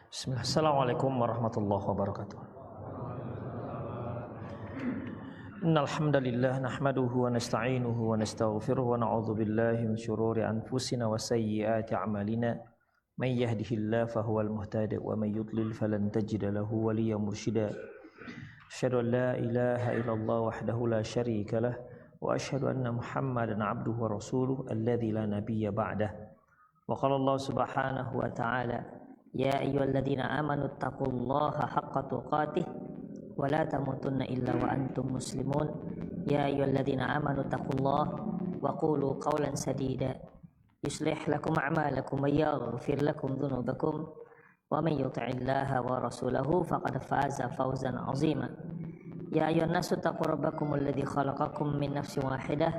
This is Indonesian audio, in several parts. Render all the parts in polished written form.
Bismillah. Assalamualaikum warahmatullahi wabarakatuh. Innal hamdalillah nahmaduhu wa nasta'inuhu wa nastaghfiruhu wa na'udzu billahi min shururi anfusina wa sayyiati a'malina. May yahdihillahu fahuwal muhtadi wa may yudlil falan tajida lahu waliyyan mursyida. Asyhadu an la ilaha illallah wahdahu la syarika lah wa asyhadu anna Muhammadan 'abduhu wa rasuluhu alladzi la nabiyya ba'dah. Wa qala Allah subhanahu wa ta'ala: Ya ayyuhalladzina amanu taqullaha haqqa tuqatih wa la tamutunna illa wa antum muslimun. Ya ayyuhalladzina amanu taqullaha wa qulu qawlan sadida yuslih lakum a'malakum wa yaghfir lakum dhunubakum wa man yuti'illaha wa rasulahu faqad faza fawzan 'azima. Ya ayyuhan nasu taqu rabbakum alladzi khalaqakum min nafsin wahidah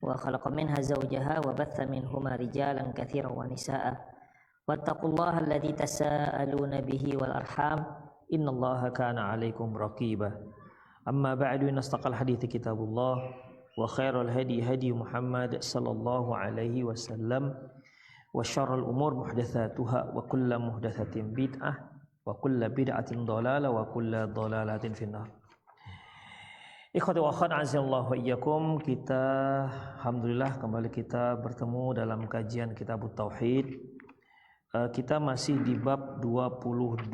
wa khalaqa minha zawjaha wa batha minhuma rijalan katsiran wa nisaa'a. Wattaqullaha alladzi tasaaluna bihi wal arham innallaha kana 'alaikum raqiba. Amma ba'du, innastaqal hadithi kitabullah wa khairal hadi hadi Muhammad sallallahu alaihi wasallam wa syarrul umur muhdatsatuha wa kullu muhdatsatin bid'ah wa kullu bid'atin dhalalah wa kullu dhalalatin finnar. Ikhwati wa akhwat azallahu wa iyyakum, kita alhamdulillah kembali kita bertemu dalam kajian Kitabut Tauhid. Kita masih di bab 22.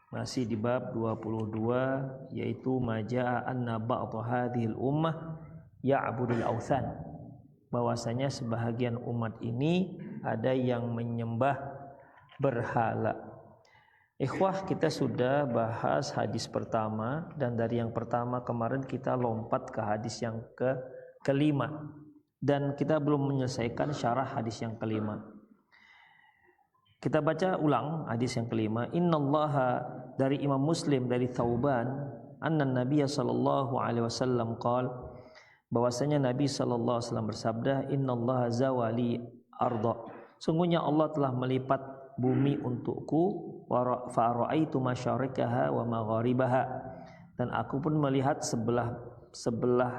Masih di bab 22, yaitu majaa anna ba'd hadhil ummah ya'budul authan. Bahwasanya sebahagian umat ini ada yang menyembah berhala. Ikhwah, kita sudah bahas hadis pertama, dan dari yang pertama kemarin kita lompat ke hadis yang kelima, dan kita belum menyelesaikan syarah hadis yang kelima. Kita baca ulang hadis yang kelima. Innallaha, dari Imam Muslim dari Thauban, anna Nabiya sallallahu alaihi wasallam qala, bahwasanya Nabi sallallahu alaihi wasallam bersabda, innallaha zawali arda, sungguhnya Allah telah melipat bumi untukku, wa fara'aitu masyariqaha wa magharibaha, dan aku pun melihat sebelah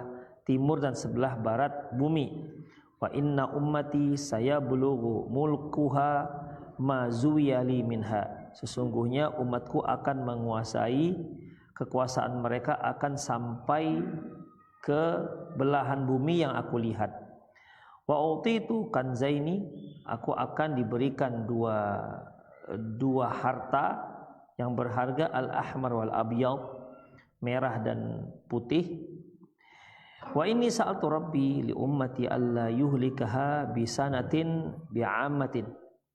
timur dan sebelah barat bumi. Wa inna ummati sayabulughu mulkuha ma zuwiyali minha, sesungguhnya umatku akan menguasai, kekuasaan mereka akan sampai ke belahan bumi yang aku lihat. Wa utitu kanzaini, aku akan diberikan dua harta yang berharga, al-ahmar wal abyad, merah dan putih. Wa inni sa'altu rabbi li ummati alla yuhlikaha bisanatin bi'amatin,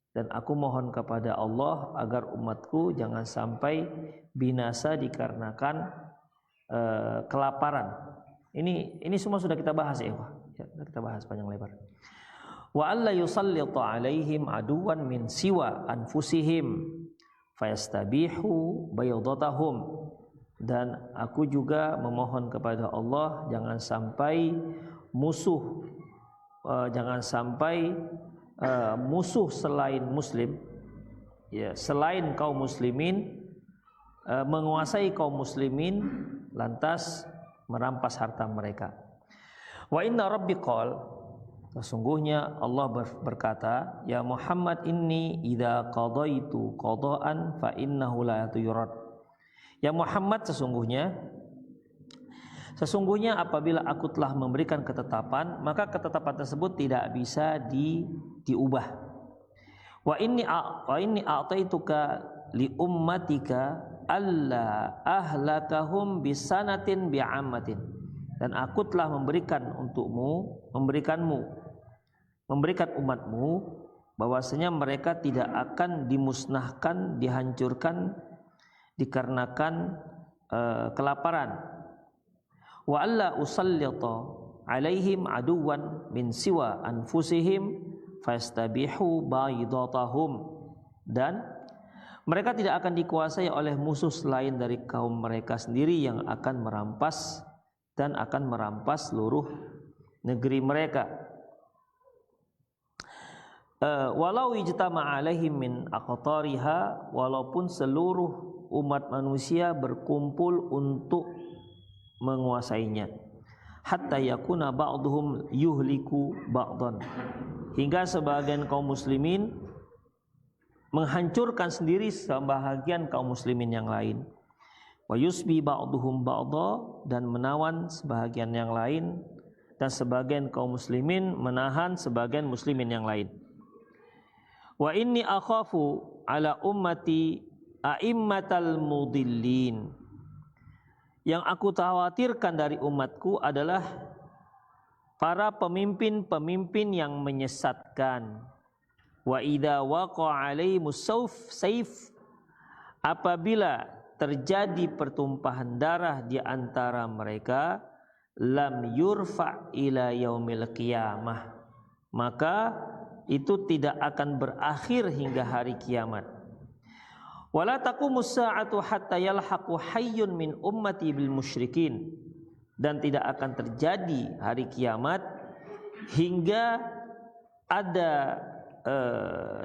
dan aku mohon kepada Allah agar umatku jangan sampai binasa dikarenakan kelaparan. Ini semua sudah kita bahas ya, kita bahas panjang lebar. Wa alla yusallita alaihim aduwan min siwa anfusihim fayastabihu baydatahum, dan aku juga memohon kepada Allah jangan sampai musuh musuh selain muslim, ya, selain kaum muslimin, menguasai kaum muslimin lantas merampas harta mereka. Wa inna rabbi qol, sesungguhnya Allah berkata, ya Muhammad, inni idza qadaitu qadaan fa innahu la yurad. Ya Muhammad, sesungguhnya apabila aku telah memberikan ketetapan, maka ketetapan tersebut tidak bisa diubah. Wa inni a'taituka li ummatika alla ahlakahum bisanatin bi'ammatin, dan aku telah memberikan umatmu bahwasanya mereka tidak akan dimusnahkan, dihancurkan dikarenakan kelaparan. Wa alla usallita alaihim aduwan min siwa anfusihim fastabihu baydatahum, dan mereka tidak akan dikuasai oleh musuh selain dari kaum mereka sendiri yang akan merampas seluruh negeri mereka. Walau ijtama alaihim min aqtariha, walaupun seluruh umat manusia berkumpul untuk menguasainya, hatta yakuna ba'dhum yuhliku ba'dhan, hingga sebagian kaum muslimin menghancurkan sendiri sebahagian kaum muslimin yang lain. Wa yusbi ba'duhum ba'dha, dan menawan sebahagian yang lain, dan sebagian kaum muslimin menahan sebagian muslimin yang lain. Wa inni akhafu ala ummati a'immatal mudillin. Yang aku khawatirkan dari umatku adalah para pemimpin-pemimpin yang menyesatkan. Wa idza waqa'a alaihimus saif, apabila terjadi pertumpahan darah di antara mereka, lam yurfa ila yaumil qiyamah, maka itu tidak akan berakhir hingga hari kiamat. Wala taqumus sa'atu hatta yalhaqu hayyun min ummati bil musyrikin, dan tidak akan terjadi hari kiamat hingga ada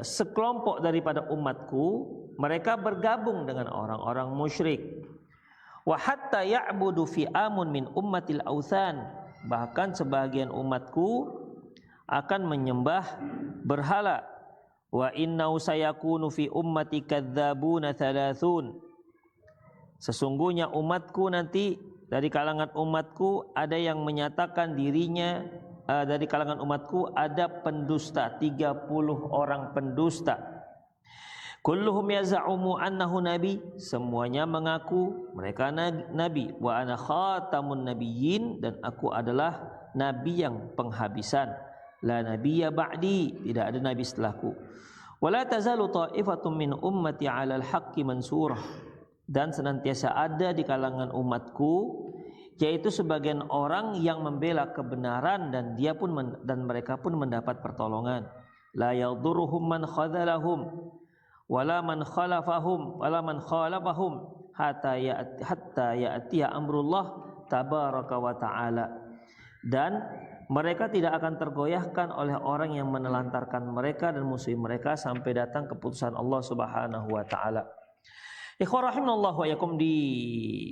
sekelompok daripada umatku mereka bergabung dengan orang-orang musyrik. Wa hatta ya'budu fi'amun min ummatil authan, bahkan sebagian umatku akan menyembah berhala. Wa innau sayakunu fi ummati kadzabuna thalathun, sesungguhnya umatku nanti, dari kalangan umatku ada yang menyatakan dirinya, dari kalangan umatku ada pendusta, 30 orang pendusta. Kulluhum yaz'umu annahu nabi, semuanya mengaku mereka nabi. Wa ana khatamun nabiyyin, dan aku adalah nabi yang penghabisan. La nabiyya ba'di, tidak ada nabi setelahku. Wala tazalu ta'ifatun min ummati 'alal haqqi mansurah, dan senantiasa ada di kalangan umatku yaitu sebagian orang yang membela kebenaran, dan mereka pun mendapat pertolongan. La yadurruhum man khadzalahum wala man khalafahum hatta ya'tiya amrullah tabaraka wa ta'ala, dan mereka tidak akan tergoyahkan oleh orang yang menelantarkan mereka dan musuh mereka sampai datang keputusan Allah Subhanahu wa taala. Ikhwah rahimallahu wa yakum, di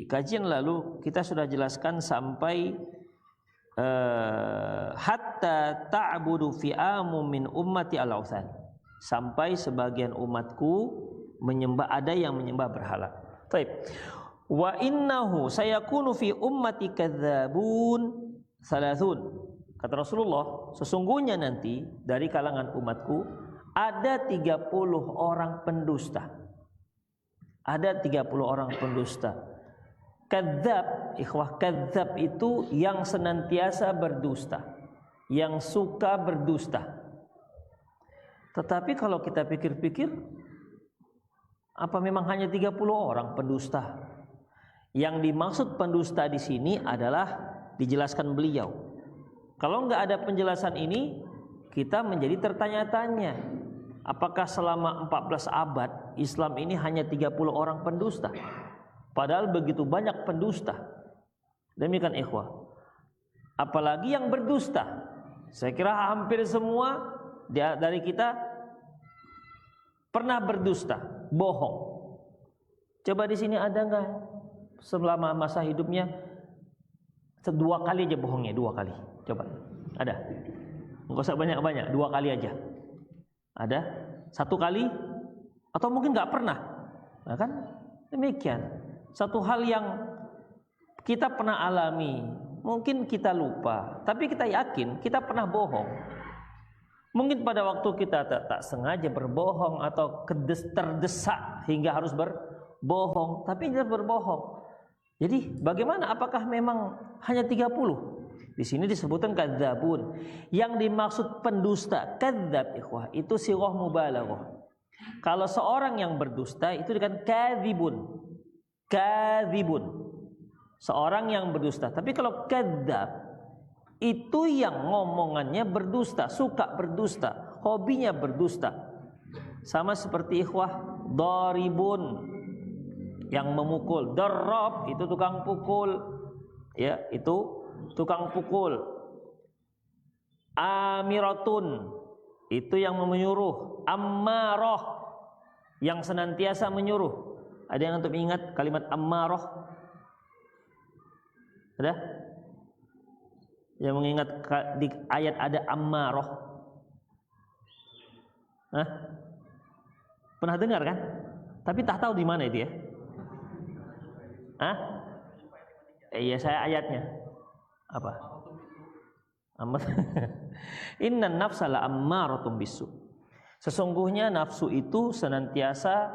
kajian lalu kita sudah jelaskan sampai hatta ta'budu fi'amu min ummati al-authan, sampai sebagian umatku menyembah, ada yang menyembah berhala. Baik. Wa innahu sayakunu fi ummati kadzabun thalathun. Kata Rasulullah, sesungguhnya nanti dari kalangan umatku ada 30 orang pendusta. Ada 30 orang pendusta. Kadzab, ikhwah, kadzab itu yang senantiasa berdusta, yang suka berdusta. Tetapi kalau kita pikir-pikir, apa memang hanya 30 orang pendusta? Yang dimaksud pendusta di sini adalah dijelaskan beliau. Kalau nggak ada penjelasan ini, kita menjadi tertanya-tanya, apakah selama 14 abad Islam ini hanya 30 orang pendusta? Padahal begitu banyak pendusta. Demikian ikhwah. Apalagi yang berdusta. Saya kira hampir semua dari kita pernah berdusta, bohong. Coba di sini ada nggak selama masa hidupnya 2 kali aja bohongnya, 2 kali? Coba, ada? Nggak usah banyak-banyak, 2 kali aja. Ada? 1 kali? Atau mungkin nggak pernah? Nah kan demikian. Satu hal yang kita pernah alami, mungkin kita lupa, tapi kita yakin kita pernah bohong. Mungkin pada waktu kita tak sengaja berbohong atau terdesak hingga harus berbohong, tapi kita berbohong. Jadi bagaimana? Apakah memang hanya 30? Di sini disebutkan kadzabun. Yang dimaksud pendusta, kadzab ikhwah, itu sighah mubalaghah. Kalau seorang yang berdusta itu dengan kadzibun. Kadzibun. Seorang yang berdusta. Tapi kalau kadzab itu yang ngomongannya berdusta, suka berdusta, hobinya berdusta. Sama seperti ikhwah daribun, yang memukul. Darab itu tukang pukul. Ya, itu tukang pukul. Amiratun itu yang menyuruh. Ammarah yang senantiasa menyuruh. Ada yang untuk ingat kalimat ammarah? Ada? Yang mengingat di ayat ada ammarah? Hah? Pernah dengar kan? Tapi tak tahu di mana itu ya. Hah? Iya, saya ayatnya. Apa? Innan nafsa la ammaratum bisu. Sesungguhnya nafsu itu senantiasa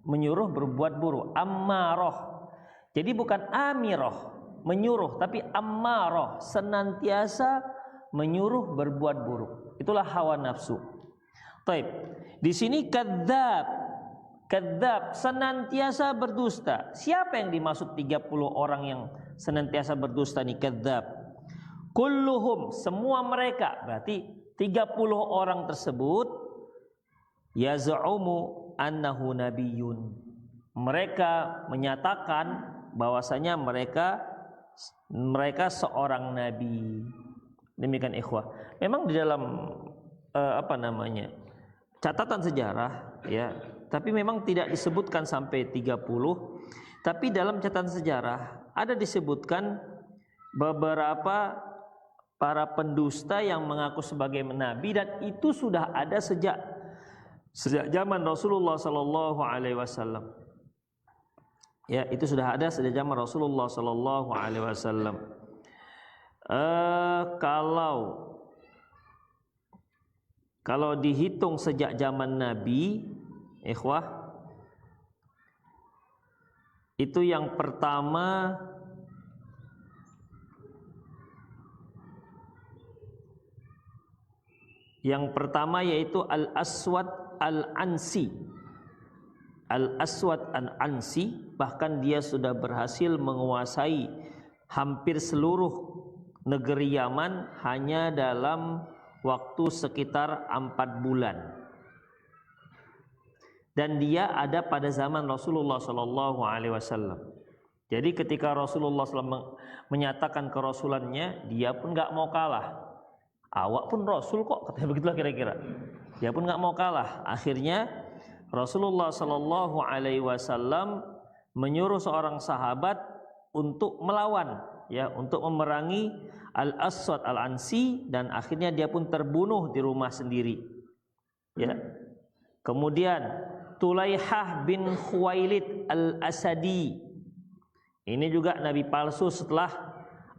menyuruh berbuat buruk. Ammarah. Jadi bukan amirah, menyuruh, tapi ammarah, senantiasa menyuruh berbuat buruk. Itulah hawa nafsu. Taib. Di sini kadzab. Kadzab, senantiasa berdusta. Siapa yang dimaksud 30 orang yang senantiasa berdusta nih kadzab? Kulluhum, semua mereka. Berarti 30 orang tersebut yaz'umu annahu nabiyyun. Mereka menyatakan bahwasanya mereka seorang nabi. Demikian ikhwah. Memang di dalam catatan sejarah ya, tapi memang tidak disebutkan sampai 30. Tapi dalam catatan sejarah ada disebutkan beberapa para pendusta yang mengaku sebagai nabi, dan itu sudah ada sejak zaman Rasulullah Sallallahu Alaihi Wasallam. Ya, itu sudah ada sejak zaman Rasulullah Sallallahu Alaihi Wasallam. Kalau dihitung sejak zaman Nabi, ikhwah, itu yang pertama yaitu Al-Aswad Al-Ansi. Al-Aswad Al-Ansi, bahkan dia sudah berhasil menguasai hampir seluruh negeri Yaman hanya dalam waktu sekitar 4 bulan. Dan dia ada pada zaman Rasulullah Sallallahu Alaihi Wasallam. Jadi ketika Rasulullah SAW menyatakan kerasulannya, dia pun nggak mau kalah. Awak pun Rasul kok, katanya begitulah kira-kira. Dia pun nggak mau kalah. Akhirnya Rasulullah Sallallahu Alaihi Wasallam menyuruh seorang sahabat untuk melawan, ya, untuk memerangi Al-Aswad Al-Ansi, dan akhirnya dia pun terbunuh di rumah sendiri. Ya. Kemudian Tulaihah bin Khuwailid Al-Asadi. Ini juga nabi palsu setelah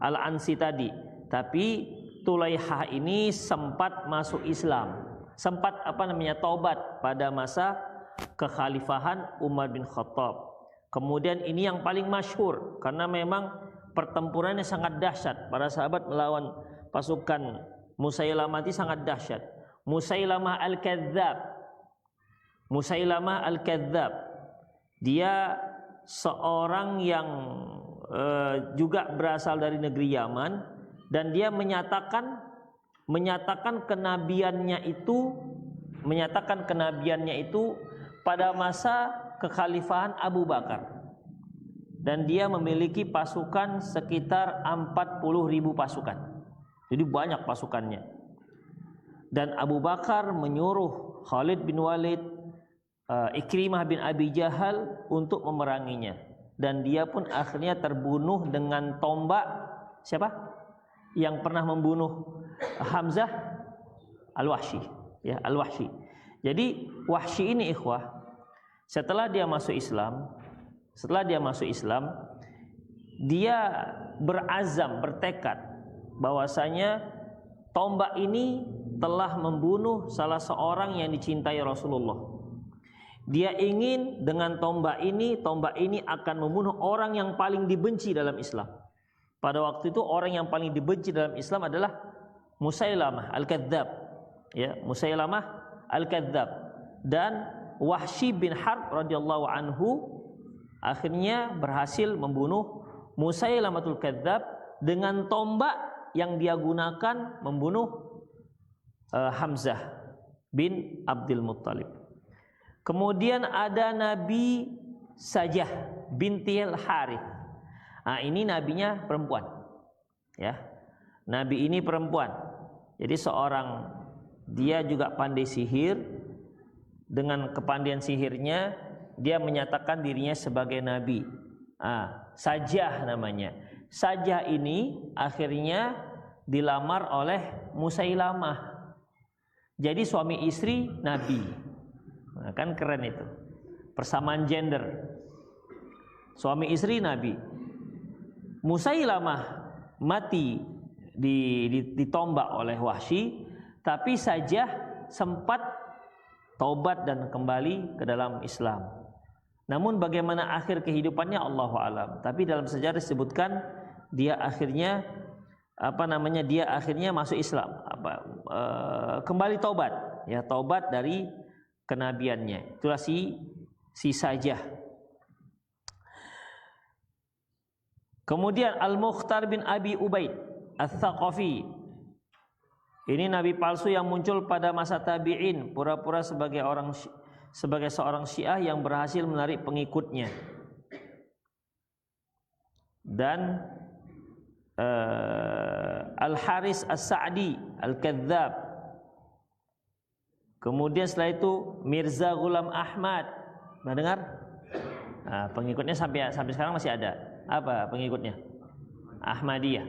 Al-Ansi tadi. Tapi Tulaihah ini sempat masuk Islam. Sempat taubat pada masa kekhalifahan Umar bin Khattab. Kemudian ini yang paling masyhur karena memang pertempurannya sangat dahsyat. Para sahabat melawan pasukan Musailamah itu sangat dahsyat. Musailamah Al-Kadzab. Dia seorang yang juga berasal dari negeri Yaman, dan dia menyatakan kenabiannya itu pada masa kekhalifahan Abu Bakar. Dan dia memiliki pasukan sekitar 40.000 pasukan. Jadi banyak pasukannya. Dan Abu Bakar menyuruh Khalid bin Walid, Ikrimah bin Abi Jahal untuk memeranginya. Dan dia pun akhirnya terbunuh dengan tombak. Siapa? Yang pernah membunuh Hamzah? Al-Wahsy. Ya, Al-Wahsy. Jadi Wahsy ini ikhwah, setelah dia masuk Islam, dia berazam, bertekad bahwasanya tombak ini telah membunuh salah seorang yang dicintai Rasulullah. Dia ingin dengan tombak ini akan membunuh orang yang paling dibenci dalam Islam. Pada waktu itu orang yang paling dibenci dalam Islam adalah Musailamah Al-Kadzab. Ya, Musailamah Al-Kadzab. Dan Wahsy bin Harb radhiyallahu anhu akhirnya berhasil membunuh Musailamatul Kadzab dengan tombak yang dia gunakan membunuh Hamzah bin Abdul Muttalib. Kemudian ada Nabi Sajah bintil Harith. Nah, ini nabinya perempuan. Ya. Nabi ini perempuan. Jadi dia juga pandai sihir. Dengan kepandaian sihirnya dia menyatakan dirinya sebagai nabi. Sajah namanya. Sajah ini akhirnya dilamar oleh Musailamah. Jadi suami istri nabi. Nah, kan keren itu. Persamaan gender. Suami istri Nabi. Musailamah mati ditombak oleh Wahsy, tapi Sajah sempat taubat dan kembali ke dalam Islam. Namun bagaimana akhir kehidupannya Allahu alam. Tapi dalam sejarah disebutkan dia akhirnya dia akhirnya masuk Islam, kembali taubat, ya, taubat dari kenabiannya. Itulah si Sajah. Kemudian Al-Mukhtar bin Abi Ubaid Ats-Tsaqafi. Ini nabi palsu yang muncul pada masa tabi'in, pura-pura sebagai seorang Syiah yang berhasil menarik pengikutnya. Dan Al-Haris As-Sa'di Al-Kadzdzab. Kemudian setelah itu Mirza Ghulam Ahmad. Pernah dengar? Nah, pengikutnya sampai sekarang masih ada. Apa pengikutnya? Ahmadiyah.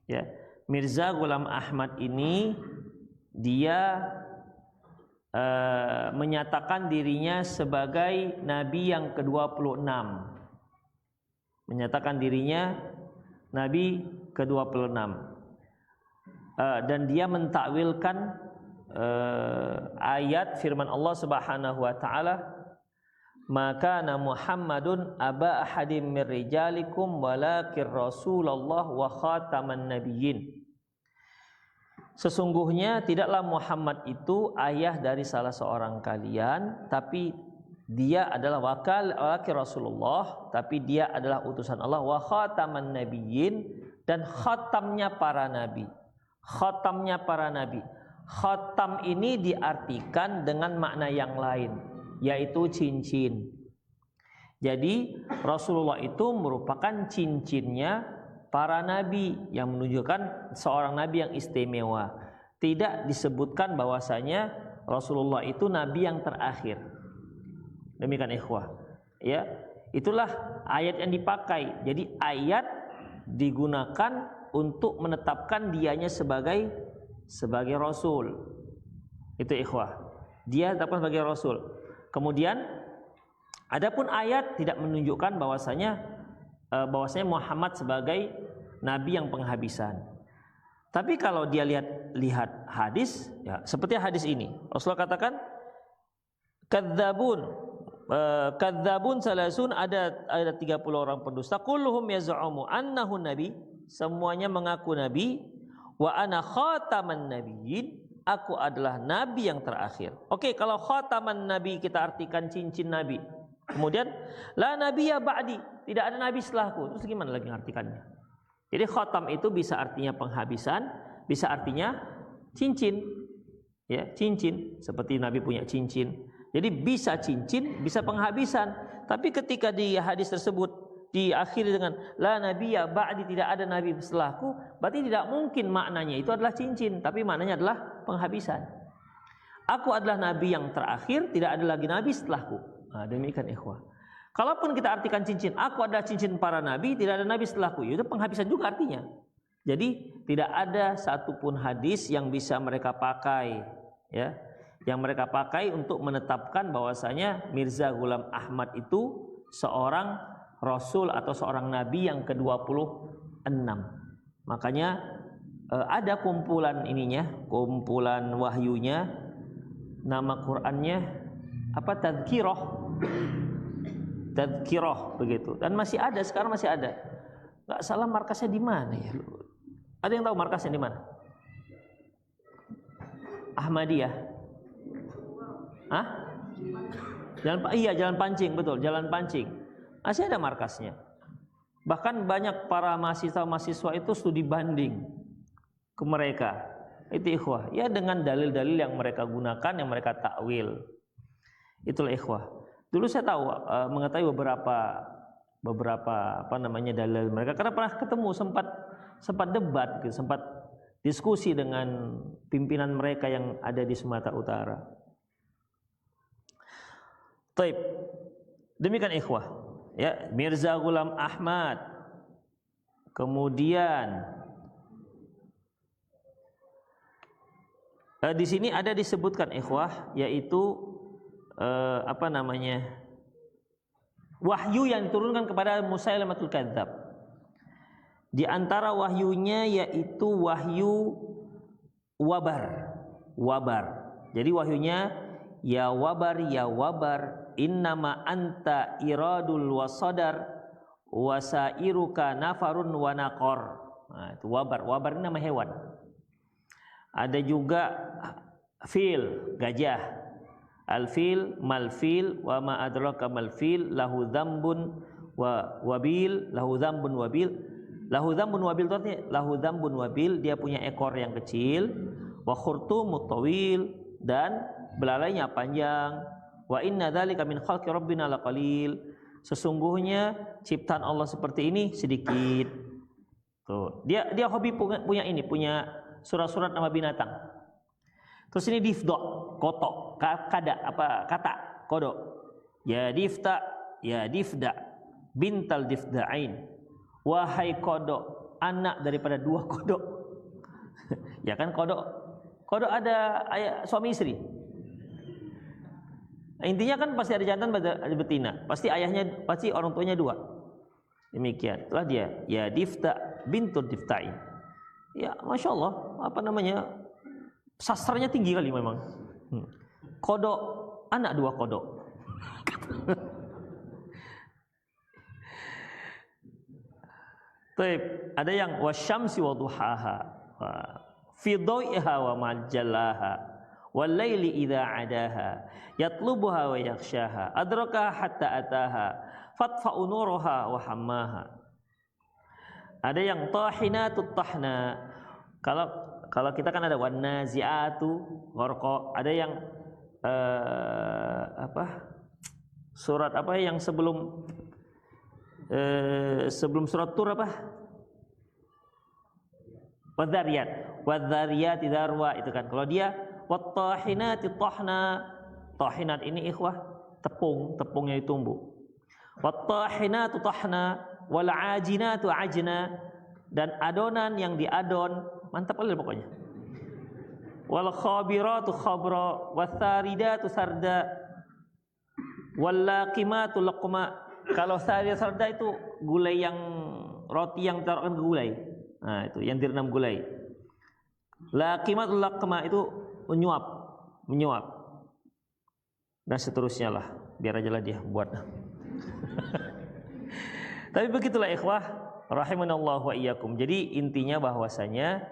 Ya. Mirza Ghulam Ahmad ini dia menyatakan dirinya sebagai nabi yang ke-26. Menyatakan dirinya nabi ke-26. Dan dia mentakwilkan ayat firman Allah Subhanahu wa taala, maka Muhammadun aba ahadim mir rijalikum walakin Rasulullah wa khataman nabiyyin. Sesungguhnya tidaklah Muhammad itu ayah dari salah seorang kalian, tapi dia adalah wakil Rasulullah, tapi dia adalah utusan Allah, wa khataman nabiyyin, dan khatamnya para nabi. Khatamnya para nabi. Khatam ini diartikan dengan makna yang lain, yaitu cincin. Jadi Rasulullah itu merupakan cincinnya para nabi, yang menunjukkan seorang nabi yang istimewa. Tidak disebutkan bahwasanya Rasulullah itu nabi yang terakhir. Demikian ikhwah. Ya, itulah ayat yang dipakai. Jadi ayat digunakan untuk menetapkan dianya sebagai rasul. Itu ikhwah. Dia ditetapkan sebagai rasul. Kemudian adapun ayat tidak menunjukkan bahwasanya Muhammad sebagai nabi yang penghabisan. Tapi kalau dia lihat hadis, ya, seperti hadis ini, Rasulullah katakan kadzabun salasun, ada 30 orang pendusta, kulluhum yaz'umu annahu nabi, semuanya mengaku nabi, wa ana khataman nabiyyin, aku adalah nabi yang terakhir. Oke, kalau khataman nabi kita artikan cincin nabi. Kemudian la nabiyya ba'di, tidak ada nabi setelahku. Terus gimana lagi artikannya? Jadi khatam itu bisa artinya penghabisan, bisa artinya cincin. Ya, cincin, seperti nabi punya cincin. Jadi bisa cincin, bisa penghabisan. Tapi ketika di hadis tersebut diakhiri dengan la nabiyya ba'di, tidak ada nabi setelahku, berarti tidak mungkin maknanya itu adalah cincin, tapi maknanya adalah penghabisan. Aku adalah nabi yang terakhir, tidak ada lagi nabi setelahku. Nah, demikian ikhwah. Kalaupun kita artikan cincin, aku adalah cincin para nabi, tidak ada nabi setelahku, itu penghabisan juga artinya. Jadi tidak ada satupun hadis yang bisa mereka pakai, ya, yang mereka pakai untuk menetapkan bahwasanya Mirza Ghulam Ahmad itu seorang rasul atau seorang nabi yang ke-26. Makanya ada kumpulan ininya, kumpulan wahyunya, nama Qur'annya apa, Tadhkirah begitu, dan masih ada, sekarang masih ada. Nggak salah markasnya di mana ya? Ada yang tahu markasnya di mana? Ahmadiyah. Hah? Jalan Pancing, betul, Jalan Pancing. Masih ada markasnya. Bahkan banyak para mahasiswa itu studi banding ke mereka. Itu ikhwah. Ya, dengan dalil-dalil yang mereka gunakan, yang mereka takwil. Itulah ikhwah. Dulu saya tahu, mengetahui beberapa dalil mereka, karena pernah ketemu, sempat debat, gitu, sempat diskusi dengan pimpinan mereka yang ada di Sumatera Utara. Taib. Demikian ikhwah. Ya, Mirza Ghulam Ahmad. Kemudian di sini ada disebutkan ikhwah, yaitu apa namanya, wahyu yang diturunkan kepada Musailamatul Kadzdzab. Di antara wahyunya yaitu wahyu wabar. Jadi wahyunya ya wabar innama anta iradul wasadar wasairuka nafarun wa naqor. Nah, itu wabar. Wabar ini nama hewan. Ada juga fil, gajah. Al-fil malfil wa ma adraka malfil lahu dzambun wa wabil, lahu dzambun wabil. Lahu dzambun wabil itu artinya lahu dzambun wabil, dia punya ekor yang kecil, wa khurtumut tawil, dan belalainya panjang. Wa inna dzalika min khalqi rabbina laqalil. Sesungguhnya ciptaan Allah seperti ini sedikit. Tuh, dia hobi punya surat-surat nama binatang. Terus ini difda, kotok, kata, kodok. Ya difta, ya difda, bintal difda'ain. Wahai kodok, anak daripada dua kodok. Ya kan kodok ada suami istri. Intinya kan pasti ada jantan, ada betina. Pasti orang tuanya dua. Demikian. Itulah dia. Ya difta, bintul diftain. Ya, masya Allah, apa namanya? Sastranya tinggi kali memang. Kodok, anak dua kodok. Baik, ada yang wasyamsi wa duhaha, fi dhaiha wa majallaha, wal laili idza adaha, yatlubuha wa yakhshaha, adraka hatta ataha, fatfa'u nuraha wa hammaha. Ada yang tahinatut tahna. Kalau kita kan ada wanaziatu gharqa, ada yang surat apa yang sebelum surat Tur apa? Wadzariyati dzarwa, itu kan. Kalau dia wattahinati tahna, tahinat ini ikhwah tepungnya ditumbuk. Wattahinatu tahna wal ajinatu ajna, dan adonan yang diadon, mantap kali pokoknya. Wal khabiratu khabra watsaridatu sarda wal laqimatu laqma. Kalau sarda itu gulai, yang roti yang ditaruhkan ke gulai. Nah, itu yang direndam gulai. Laqimatu laqma itu menyuap. Dan seterusnya lah. Biar aja lah dia buat. Tapi begitulah ikhwah rahimanallahu wa iyyakum. Jadi intinya bahwasanya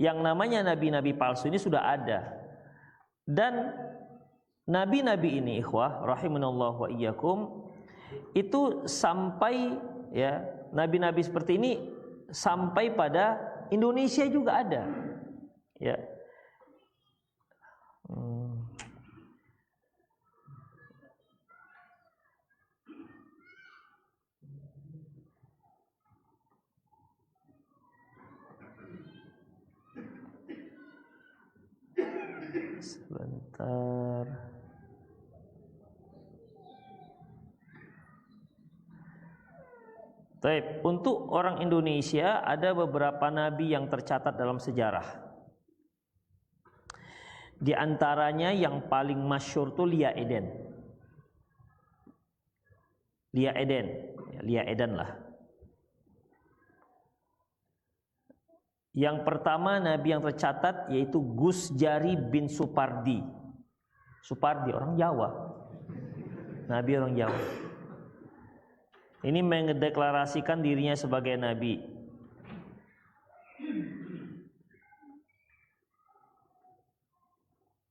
yang namanya nabi-nabi palsu ini sudah ada. Dan nabi-nabi ini ikhwah rahimanallahu wa iyyakum itu sampai, ya, nabi-nabi seperti ini sampai pada Indonesia juga ada. Ya. Sebentar. Baik, untuk orang Indonesia ada beberapa nabi yang tercatat dalam sejarah. Di antaranya yang paling masyhur itu Lia Eden. Lia Eden lah. Yang pertama nabi yang tercatat yaitu Gus Jari bin Supardi. Supardi orang Jawa. Nabi orang Jawa. Ini mendeklarasikan dirinya sebagai nabi.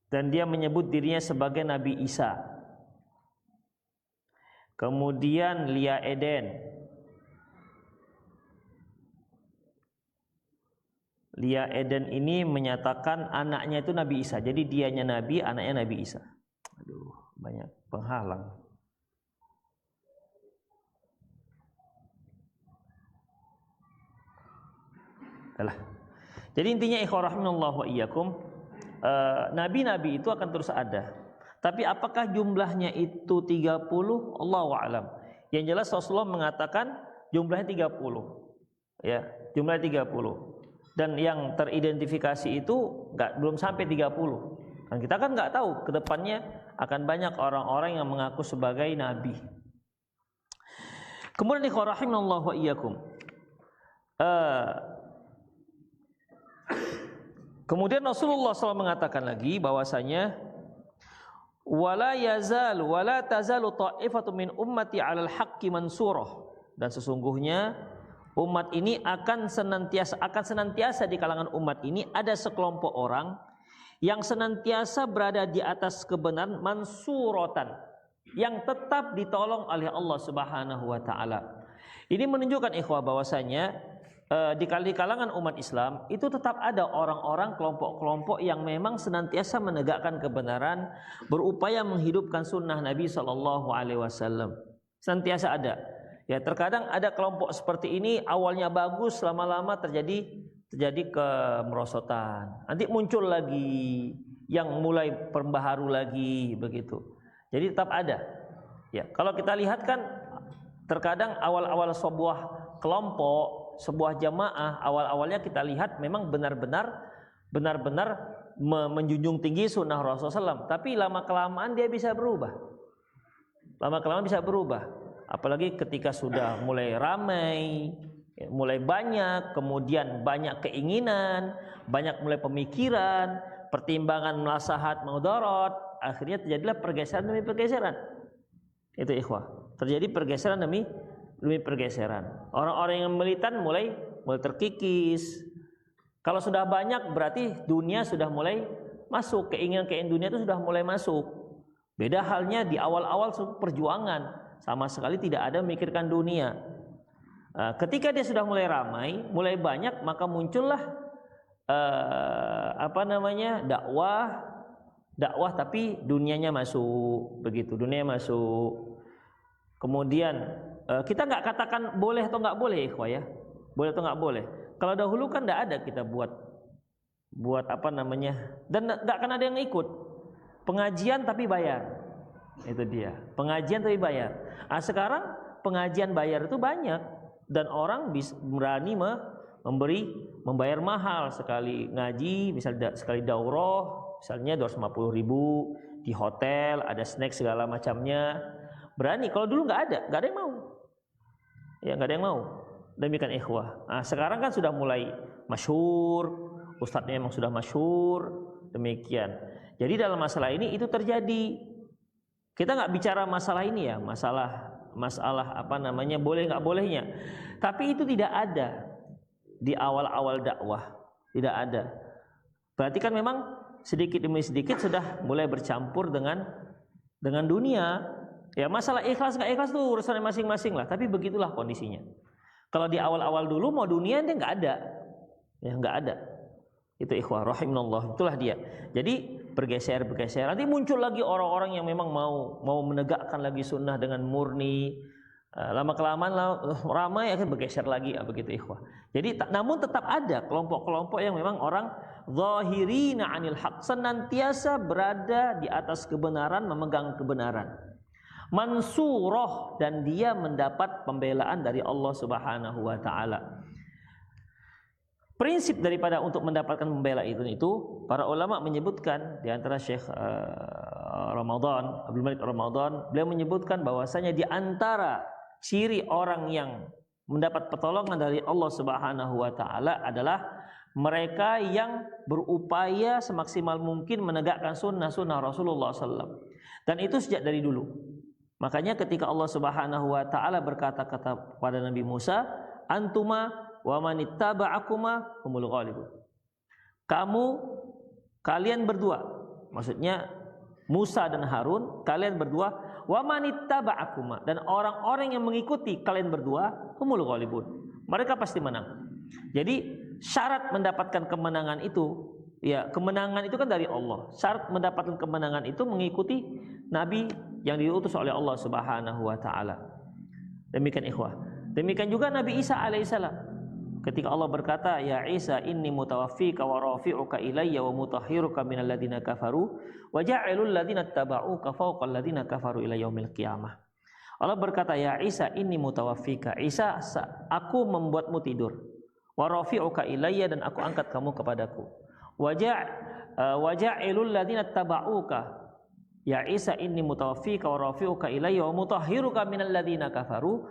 Dan dia menyebut dirinya sebagai Nabi Isa. Kemudian Lia Eden. Lia Eden ini menyatakan anaknya itu Nabi Isa. Jadi dianya Nabi, anaknya Nabi Isa. Aduh, banyak penghalang. Alah. Jadi intinya ikhwah rahimanallahu wa iyyakum, nabi-nabi itu akan terus ada. Tapi apakah jumlahnya itu 30? Allahu a'lam. Yang jelas Rasulullah mengatakan jumlahnya 30. Ya, jumlahnya 30. Dan yang teridentifikasi itu belum sampai 30. Dan kita kan nggak tahu ke depannya akan banyak orang-orang yang mengaku sebagai nabi. Kemudian rahimallahu wa iyyakum. Kemudian Rasulullah SAW mengatakan lagi bahwasanya wala tazalu ta'ifatu min ummati 'alal haqqi mansurah, dan sesungguhnya umat ini akan senantiasa di kalangan umat ini ada sekelompok orang yang senantiasa berada di atas kebenaran, mansuratan, yang tetap ditolong oleh Allah Subhanahu wa taala. Ini menunjukkan ikhwah bahwasanya di kalangan umat Islam itu tetap ada orang-orang, kelompok-kelompok yang memang senantiasa menegakkan kebenaran, berupaya menghidupkan sunnah Nabi Shallallahu Alaihi Wasallam. Senantiasa ada. Ya, terkadang ada kelompok seperti ini awalnya bagus, lama-lama terjadi kemerosotan. Nanti muncul lagi yang mulai perbaharu lagi begitu. Jadi tetap ada. Ya, kalau kita lihat kan terkadang awal-awal sebuah kelompok, sebuah jamaah, awal-awalnya kita lihat memang benar-benar menjunjung tinggi sunnah Rasulullah SAW. Tapi lama-kelamaan dia bisa berubah. Lama-kelamaan bisa berubah. Apalagi ketika sudah mulai ramai, mulai banyak, kemudian banyak keinginan, banyak mulai pemikiran, pertimbangan maslahat mudarat, akhirnya terjadilah pergeseran demi pergeseran. Itu ikhwah. Terjadi pergeseran demi pergeseran. Orang-orang yang militan mulai terkikis. Kalau sudah banyak berarti dunia sudah mulai masuk, keinginan dunia itu sudah mulai masuk. Beda halnya di awal-awal perjuangan, sama sekali tidak ada memikirkan dunia. Ketika dia sudah mulai ramai, mulai banyak, maka muncullah dakwah tapi dunianya masuk, begitu, dunia masuk. Kemudian kita nggak katakan boleh atau nggak boleh, ikhwah ya, boleh atau nggak boleh. Kalau dahulu kan nggak ada kita buat dan nggak akan ada yang ikut pengajian tapi bayar, itu dia, pengajian tapi bayar. Sekarang pengajian bayar itu banyak dan orang berani membayar mahal sekali ngaji, misalnya sekali daurah, misalnya 250.000 di hotel, ada snack segala macamnya. Berani. Kalau dulu nggak ada yang mau. Ya, nggak ada yang mau. Demikian ikhwah. Sekarang kan sudah mulai masyhur, ustadznya memang sudah masyhur. Demikian. Jadi dalam masalah ini itu terjadi. Kita nggak bicara masalah ini ya, masalah boleh nggak bolehnya. Tapi itu tidak ada di awal-awal dakwah, tidak ada. Berarti kan memang sedikit demi sedikit sudah mulai bercampur dengan dunia. Ya, masalah ikhlas nggak ikhlas tuh urusannya masing-masing lah. Tapi begitulah kondisinya. Kalau di awal-awal dulu mau dunia dia nggak ada, ya nggak ada. Itu ikhwah rahimallah, itulah dia. Jadi bergeser. Nanti muncul lagi orang-orang yang memang mau menegakkan lagi sunnah dengan murni. Lama kelamaan ramai akan bergeser lagi, begitu ikhwah. Jadi namun tetap ada kelompok-kelompok yang memang orang zahirina 'anil haq, senantiasa berada di atas kebenaran, memegang kebenaran. Mansurah, dan dia mendapat pembelaan dari Allah Subhanahu wa taala. Prinsip daripada untuk mendapatkan pembelaan itu para ulama menyebutkan, di antara Syekh Abdul Malik Ramadan, beliau menyebutkan bahwasanya di antara ciri orang yang mendapat pertolongan dari Allah Subhanahu wa taala adalah mereka yang berupaya semaksimal mungkin menegakkan sunnah Rasulullah SAW. Dan itu sejak dari dulu. Makanya ketika Allah Subhanahu wa taala berkata kepada Nabi Musa, antuma wa manittaba'akuma humul ghalibun. Kalian berdua, maksudnya Musa dan Harun, kalian berdua, wa manittaba'akuma, dan orang-orang yang mengikuti kalian berdua humul ghalibun. Mereka pasti menang. Jadi syarat mendapatkan kemenangan itu, ya kemenangan itu kan dari Allah. Syarat mendapatkan kemenangan itu mengikuti Nabi yang diutus oleh Allah Subhanahu wa taala. Demikian ikhwah. Demikian juga Nabi Isa alaihissalam. Ketika Allah berkata, "Ya Isa, inni mutawaffika wa rafi'uka ilayya wa mutahhiruka minal ladzina kafaru wa ja'ilul ladzina ittaba'uka fawqal ladzina kafaru ila yaumil qiyamah." Allah berkata, "Ya Isa, inni mutawaffika." Isa, aku membuatmu tidur. Wa rafi'uka ilayya, dan aku angkat kamu kepadaku. waja'ilul ladzina tabauka ya Isa inni mutawaffika wa rafi'uka ilayya wa mutahhiruka minal ladzina kafaru,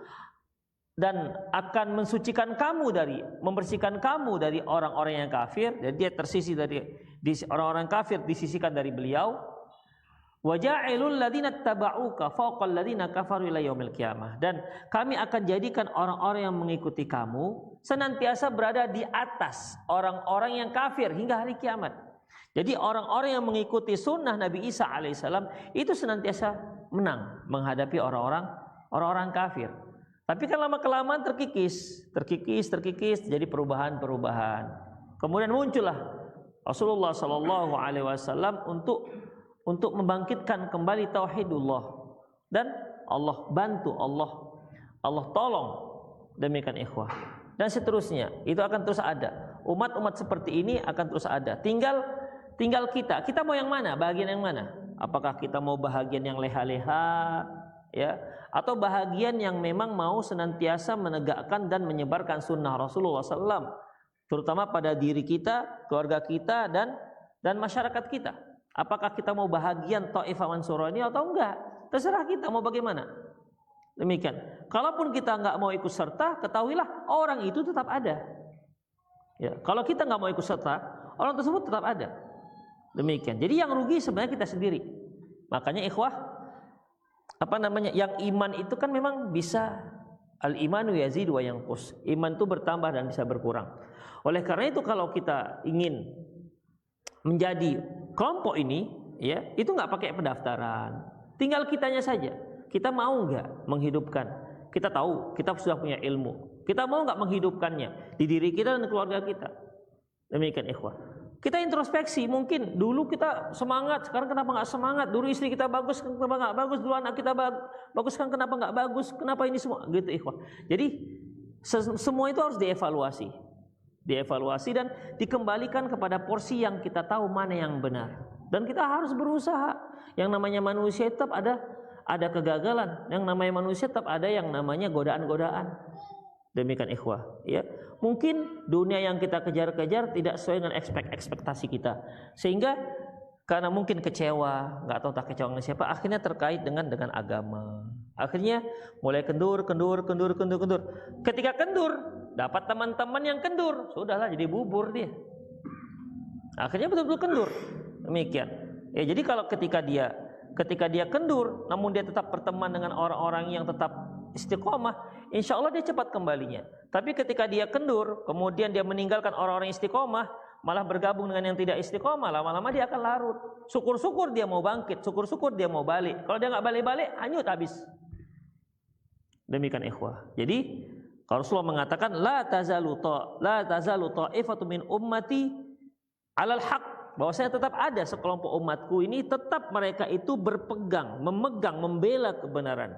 dan akan mensucikan kamu dari, membersihkan kamu dari orang-orang yang kafir. Jadi dia tersisi dari orang-orang kafir, disisikan dari beliau. Waja'ilul ladzina tabauka fawqal ladzina kafaru ila yaumil qiyamah, dan kami akan jadikan orang-orang yang mengikuti kamu senantiasa berada di atas orang-orang yang kafir hingga hari kiamat. Jadi orang-orang yang mengikuti sunnah Nabi Isa alaihissalam itu senantiasa menang menghadapi orang-orang kafir. Tapi kan lama-kelamaan terkikis, jadi perubahan-perubahan. Kemudian muncullah Rasulullah Shallallahu Alaihi Wasallam untuk membangkitkan kembali tauhidullah, dan Allah bantu, Allah tolong, demikian ikhwah. Dan seterusnya itu akan terus ada. Umat-umat seperti ini akan terus ada. Tinggal kita mau yang mana? Bahagian yang mana? Apakah kita mau bahagian yang leha-leha, ya, atau bahagian yang memang mau senantiasa menegakkan dan menyebarkan sunnah Rasulullah SAW, terutama pada diri kita, keluarga kita, dan masyarakat kita. Apakah kita mau bahagian Taifah Mansurah ini atau enggak? Terserah kita mau bagaimana. Demikian. Kalaupun kita enggak mau ikut serta, ketahuilah orang itu tetap ada. Ya, kalau kita enggak mau ikut serta, orang tersebut tetap ada. Demikian. Jadi yang rugi sebenarnya kita sendiri. Makanya ikhwah, yang iman itu kan memang bisa, al-imanu yazidu wa yanqus. Iman itu bertambah dan bisa berkurang. Oleh karena itu kalau kita ingin menjadi kelompok ini, ya, itu nggak pakai pendaftaran, tinggal kitanya saja. Kita mau nggak menghidupkan? Kita tahu, kita sudah punya ilmu. Kita mau nggak menghidupkannya di diri kita dan keluarga kita? Demikian ikhwah. Kita introspeksi, mungkin dulu kita semangat, sekarang kenapa nggak semangat? Dulu istri kita bagus, kenapa nggak bagus? Dulu anak kita bagus, kan kenapa nggak bagus? Kenapa ini semua? Gitu ikhwah. Jadi semua itu harus dievaluasi dan dikembalikan kepada porsi yang kita tahu mana yang benar. Dan kita harus berusaha. Yang namanya manusia tetap ada kegagalan. Yang namanya manusia tetap ada yang namanya godaan-godaan. Demikian ikhwah, ya. Mungkin dunia yang kita kejar-kejar tidak sesuai dengan ekspektasi kita, sehingga karena mungkin kecewa, nggak tahu tak kecewa dengan siapa, akhirnya terkait dengan agama. Akhirnya mulai kendur. Ketika kendur, dapat teman-teman yang kendur, sudahlah jadi bubur dia. Akhirnya betul-betul kendur. Demikian. Ya, jadi kalau ketika dia kendur, namun dia tetap berteman dengan orang-orang yang tetap istiqomah, insya Allah dia cepat kembalinya. Tapi ketika dia kendur, kemudian dia meninggalkan orang-orang istiqomah, malah bergabung dengan yang tidak istiqomah, lama-lama dia akan larut. Syukur-syukur dia mau bangkit, syukur-syukur dia mau balik. Kalau dia nggak balik-balik, hanyut habis. Demikian ikhwah. Jadi Rasulullah mengatakan la tazalu ta'ifatu min ummati 'alal haq, bahwasanya tetap ada sekelompok umatku ini, tetap mereka itu memegang, membela kebenaran.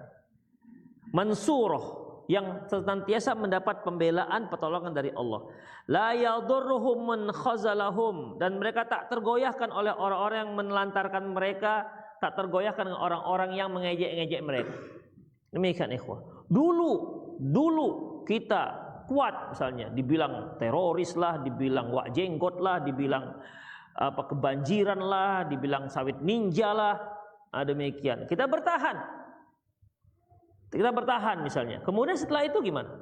Mansurah, yang senantiasa mendapat pembelaan, pertolongan dari Allah. La yadurruhum man khazalahum, dan mereka tak tergoyahkan oleh orang-orang yang menelantarkan mereka, tak tergoyahkan dengan orang-orang yang mengejek-ngejek mereka. Demikian ikhwah. Dulu kita kuat, misalnya dibilang teroris lah, dibilang wak jenggot lah, dibilang kebanjiran lah, dibilang sawit ninja lah, demikian. Kita bertahan misalnya. Kemudian setelah itu gimana?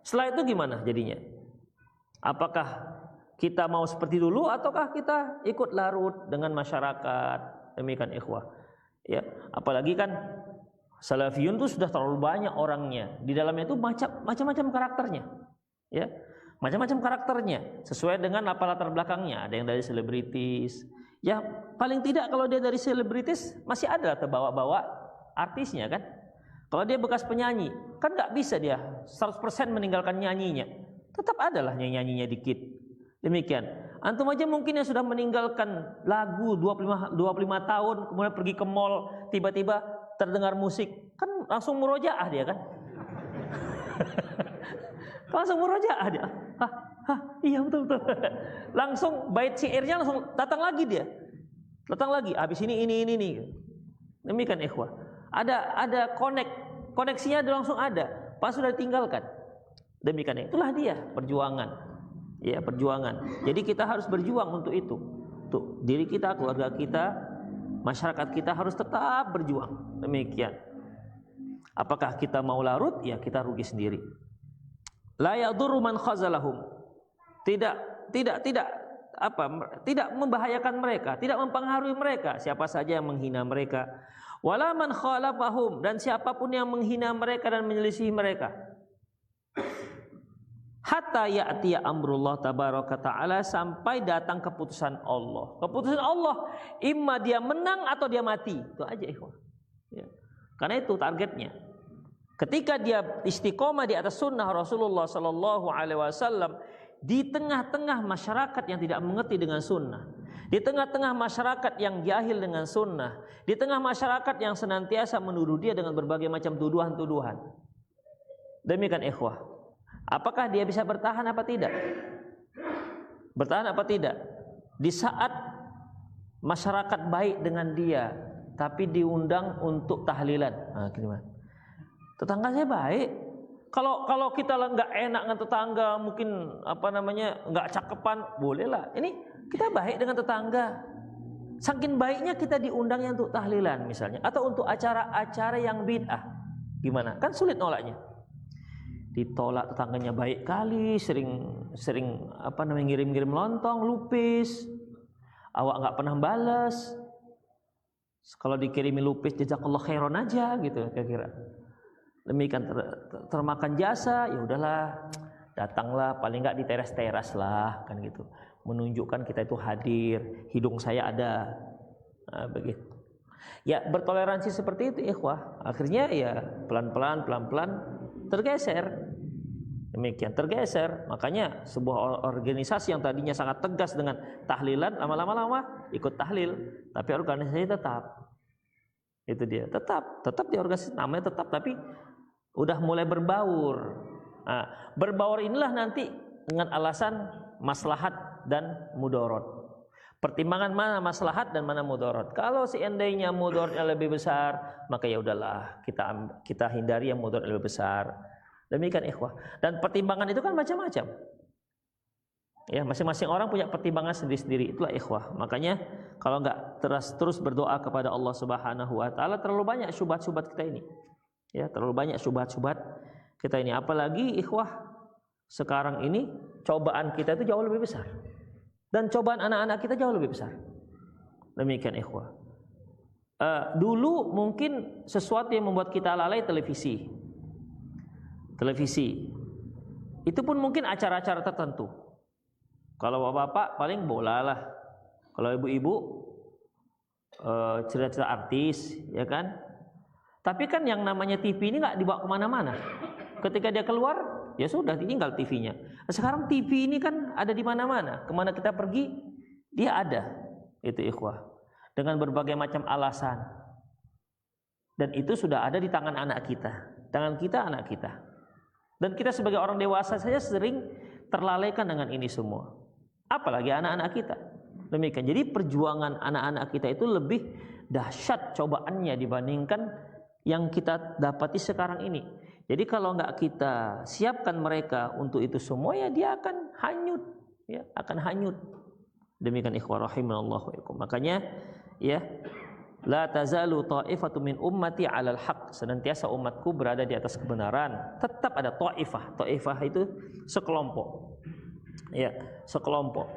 Setelah itu gimana jadinya? Apakah kita mau seperti dulu ataukah kita ikut larut dengan masyarakat? Demikian ikhwah. Ya, apalagi kan salafiyun itu sudah terlalu banyak orangnya. Di dalamnya itu macam-macam karakternya. Ya, macam-macam karakternya sesuai dengan apa latar belakangnya. Ada yang dari selebritis. Ya, paling tidak kalau dia dari selebritis masih ada terbawa-bawa artisnya kan. Kalau dia bekas penyanyi, kan nggak bisa dia 100% meninggalkan nyanyinya. Tetap adalah nyanyinya dikit. Demikian. Antum aja mungkin yang sudah meninggalkan lagu 25 tahun, kemudian pergi ke mall, tiba-tiba terdengar musik, kan langsung murojaah dia kan. Langsung murojaah dia. Iya betul. Langsung bait syairnya langsung datang lagi dia. Datang lagi, habis ini. Demikian ikhwah. Ada koneksinya langsung ada, pas sudah ditinggalkan. Demikian, itulah dia perjuangan. Ya, perjuangan. Jadi kita harus berjuang untuk itu. Untuk diri kita, keluarga kita, masyarakat kita harus tetap berjuang. Demikian. Apakah kita mau larut? Ya kita rugi sendiri. La yadurru man khazalahum. Tidak membahayakan mereka, tidak mempengaruhi mereka siapa saja yang menghina mereka. Wala man khalafahum, dan siapapun yang menghina mereka dan menyelisihi mereka. Hatta ya'tiya amrullah tabaraka ta'ala, sampai datang keputusan Allah. Keputusan Allah, imma dia menang atau dia mati. Itu aja ikhwan. Ya. Karena itu targetnya. Ketika dia istiqomah di atas sunnah Rasulullah sallallahu alaihi wasallam, di tengah-tengah masyarakat yang tidak mengerti dengan sunnah, di tengah-tengah masyarakat yang jahil dengan sunnah, di tengah masyarakat yang senantiasa menuduh dia dengan berbagai macam tuduhan-tuduhan. Demikian ikhwah. Apakah dia bisa bertahan apa tidak? Bertahan apa tidak? Di saat masyarakat baik dengan dia, tapi diundang untuk tahlilan. Nah, gimana? Tetangga saya baik. Kalau kita nggak enak dengan tetangga, mungkin nggak cakepan, bolehlah. Ini kita baik dengan tetangga. Saking baiknya kita diundang untuk tahlilan misalnya, atau untuk acara-acara yang bid'ah. Gimana? Kan sulit nolaknya. Ditolak tetangganya baik kali, sering ngirim-ngirim lontong, lupis. Awak nggak pernah balas. Kalau dikirimi lupis, jazakallah khairan aja gitu kira-kira. Demikian termakan jasa, ya udahlah, datanglah, paling nggak di teras-teras lah, kan gitu. Menunjukkan kita itu hadir, hidung saya ada. Nah, begitu. Ya, bertoleransi seperti itu ikhwah. Akhirnya ya pelan-pelan tergeser. Demikian, tergeser. Makanya sebuah organisasi yang tadinya sangat tegas dengan tahlilan, lama-lama ikut tahlil, tapi organisasi tetap. Itu dia, tetap di organisasi, namanya tetap, tapi udah mulai berbaur. Nah, berbaur inilah nanti dengan alasan maslahat dan mudarat. Pertimbangan mana maslahat dan mana mudarat. Kalau seandainya mudaratnya lebih besar, maka ya udahlah, kita hindari yang mudarat lebih besar. Demikian ikhwah. Dan pertimbangan itu kan macam-macam. Ya, masing-masing orang punya pertimbangan sendiri-sendiri. Itulah ikhwah. Makanya kalau enggak terus berdoa kepada Allah Subhanahu wa taala, terlalu banyak syubhat-syubhat kita ini. Ya, terlalu banyak syubhat-syubhat kita ini. Apalagi ikhwah, sekarang ini cobaan kita itu jauh lebih besar. Dan cobaan anak-anak kita jauh lebih besar. Demikian ikhwah. Dulu mungkin sesuatu yang membuat kita lalai televisi. Itu pun mungkin acara-acara tertentu. Kalau bapak-bapak paling bola lah. Kalau ibu-ibu cerita-cerita artis, ya kan? Tapi kan yang namanya TV ini nggak dibawa kemana-mana. Ketika dia keluar, ya sudah tinggal TV-nya. Sekarang TV ini kan ada di mana-mana. Kemana kita pergi, dia ada. Itu ikhwah. Dengan berbagai macam alasan. Dan itu sudah ada di tangan anak kita. Tangan kita, anak kita. Dan kita sebagai orang dewasa saja sering terlalaikan dengan ini semua. Apalagi anak-anak kita. Demikian. Jadi perjuangan anak-anak kita itu lebih dahsyat cobaannya dibandingkan yang kita dapati sekarang ini. Jadi kalau enggak kita siapkan mereka untuk itu semua, ya dia akan hanyut, ya akan hanyut. Demikian ikhwah rahimanallahu wa iyakum. Makanya ya, la tazalu ta'ifatu min ummati 'alal haq. Senantiasa umatku berada di atas kebenaran. Tetap ada ta'ifah. Ta'ifah itu sekelompok. Ya, sekelompok.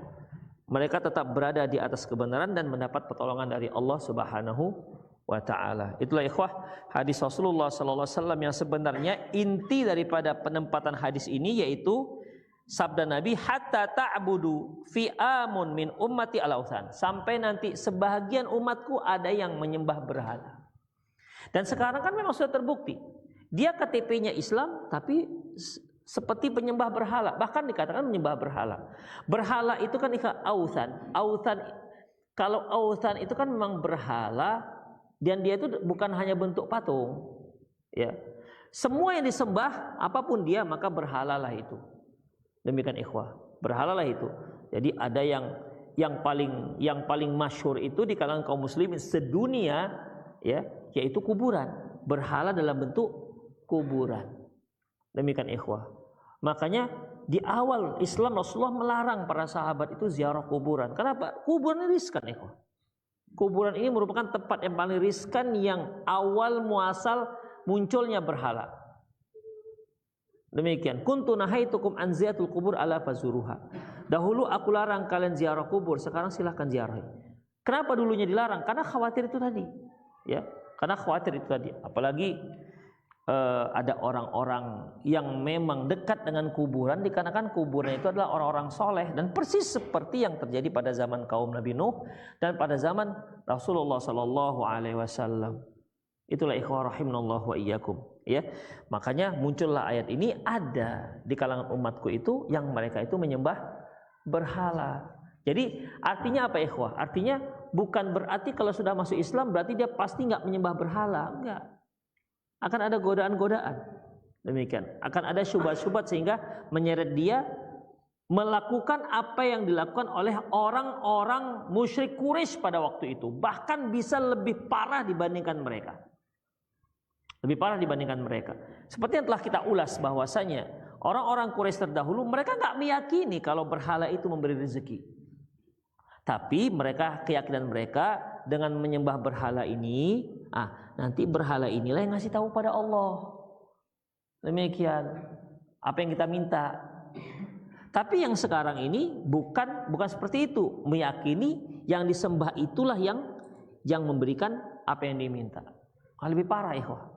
Mereka tetap berada di atas kebenaran dan mendapat pertolongan dari Allah Subhanahu wa ta'ala. Itulah ikhwah hadis Rasulullah sallallahu alaihi wasallam yang sebenarnya inti daripada penempatan hadis ini, yaitu sabda Nabi, hatta ta'budu fi'amun min ummati al-awthan, sampai nanti sebahagian umatku ada yang menyembah berhala. Dan sekarang kan memang sudah terbukti, dia KTP-nya Islam tapi seperti penyembah berhala, bahkan dikatakan menyembah berhala. Berhala itu kan awthan. Kalau awthan itu kan memang berhala. Dan dia itu bukan hanya bentuk patung, ya. Semua yang disembah, apapun dia, maka berhalalah itu. Demikian ikhwah, berhalalah itu. Jadi ada yang paling masyhur itu di kalangan kaum muslimin sedunia, ya, yaitu kuburan. Berhala dalam bentuk kuburan. Demikian ikhwah. Makanya di awal Islam Rasulullah melarang para sahabat itu ziarah kuburan. Kenapa? Kuburan ini riskan, ikhwan. Kuburan ini merupakan tempat yang paling riskan, yang awal muasal munculnya berhala. Demikian. Kuntu nahaitukum an ziaratul kubur ala fazuruha. Dahulu aku larang kalian ziarah kubur, sekarang silahkan ziarahi. Kenapa dulunya dilarang? Karena khawatir itu tadi. Ya, karena khawatir itu tadi. Apalagi ada orang-orang yang memang dekat dengan kuburan, dikarenakan kuburan itu adalah orang-orang soleh, dan persis seperti yang terjadi pada zaman kaum Nabi Nuh dan pada zaman Rasulullah Sallallahu Alaihi Wasallam. Itulah ikhwah rahimanallahu wa iyyakum. Ya, makanya muncullah ayat ini. Ada di kalangan umatku itu yang mereka itu menyembah berhala. Jadi artinya apa ikhwah? Artinya bukan berarti kalau sudah masuk Islam berarti dia pasti nggak menyembah berhala. Enggak. Akan ada godaan-godaan. Demikian. Akan ada syubhat-syubhat sehingga menyeret dia melakukan apa yang dilakukan oleh orang-orang musyrik Quraisy pada waktu itu. Bahkan bisa lebih parah dibandingkan mereka. Lebih parah dibandingkan mereka. Seperti yang telah kita ulas bahwasanya orang-orang Quraisy terdahulu mereka nggak meyakini kalau berhala itu memberi rezeki. Tapi mereka, keyakinan mereka dengan menyembah berhala ini, nanti berhala inilah yang ngasih tahu pada Allah. Demikian. Apa yang kita minta. Tapi yang sekarang ini bukan seperti itu. Meyakini yang disembah itulah yang memberikan apa yang diminta. Lebih parah ikhwah.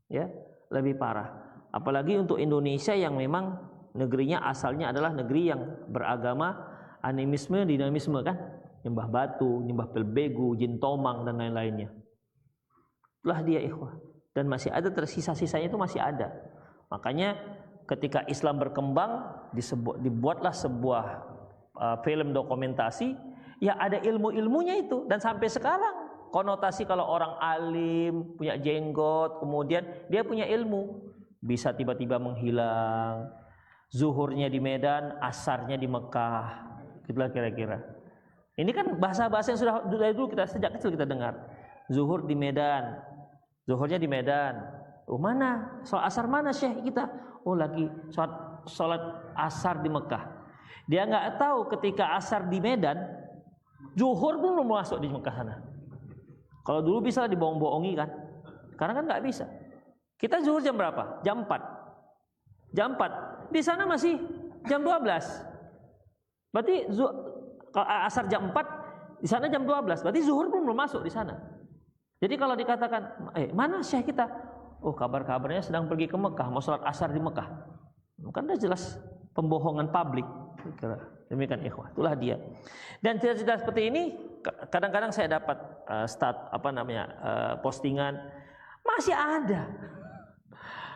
Ya, lebih parah. Apalagi untuk Indonesia yang memang negerinya asalnya adalah negeri yang beragama animisme, dinamisme kan, nyembah batu, nyembah pelbegu, jin tomang dan lain-lainnya. Itulah dia ikhwah. Dan masih ada tersisa-sisanya itu masih ada. Makanya ketika Islam berkembang dibuatlah sebuah film dokumentasi, ya ada ilmu-ilmunya itu, dan sampai sekarang konotasi kalau orang alim punya jenggot, kemudian dia punya ilmu, bisa tiba-tiba menghilang. Zuhurnya di Medan, asarnya di Mekah. Itulah kira-kira. Ini kan bahasa-bahasa yang sudah dari dulu kita sejak kecil kita dengar. Zuhur di Medan, zuhurnya di Medan. Oh mana? Sholat asar mana syekh kita? Oh lagi sholat asar di Mekah. Dia nggak tahu ketika asar di Medan, zuhur pun belum masuk di Mekah sana. Kalau dulu bisa dibohong-bohongi kan? Sekarang kan nggak bisa. Kita zuhur jam berapa? Jam 4. Jam 4. Di sana masih jam 12. Berarti kalau asar jam 4, di sana jam 12. Berarti zuhur pun belum masuk di sana. Jadi kalau dikatakan, mana syekh kita? Oh kabar-kabarnya sedang pergi ke Mekah, mau sholat asar di Mekah. Kan udah jelas pembohongan publik. Demikian ikhwah, itulah dia. Dan cerita-cerita seperti ini kadang-kadang saya dapat postingan masih ada.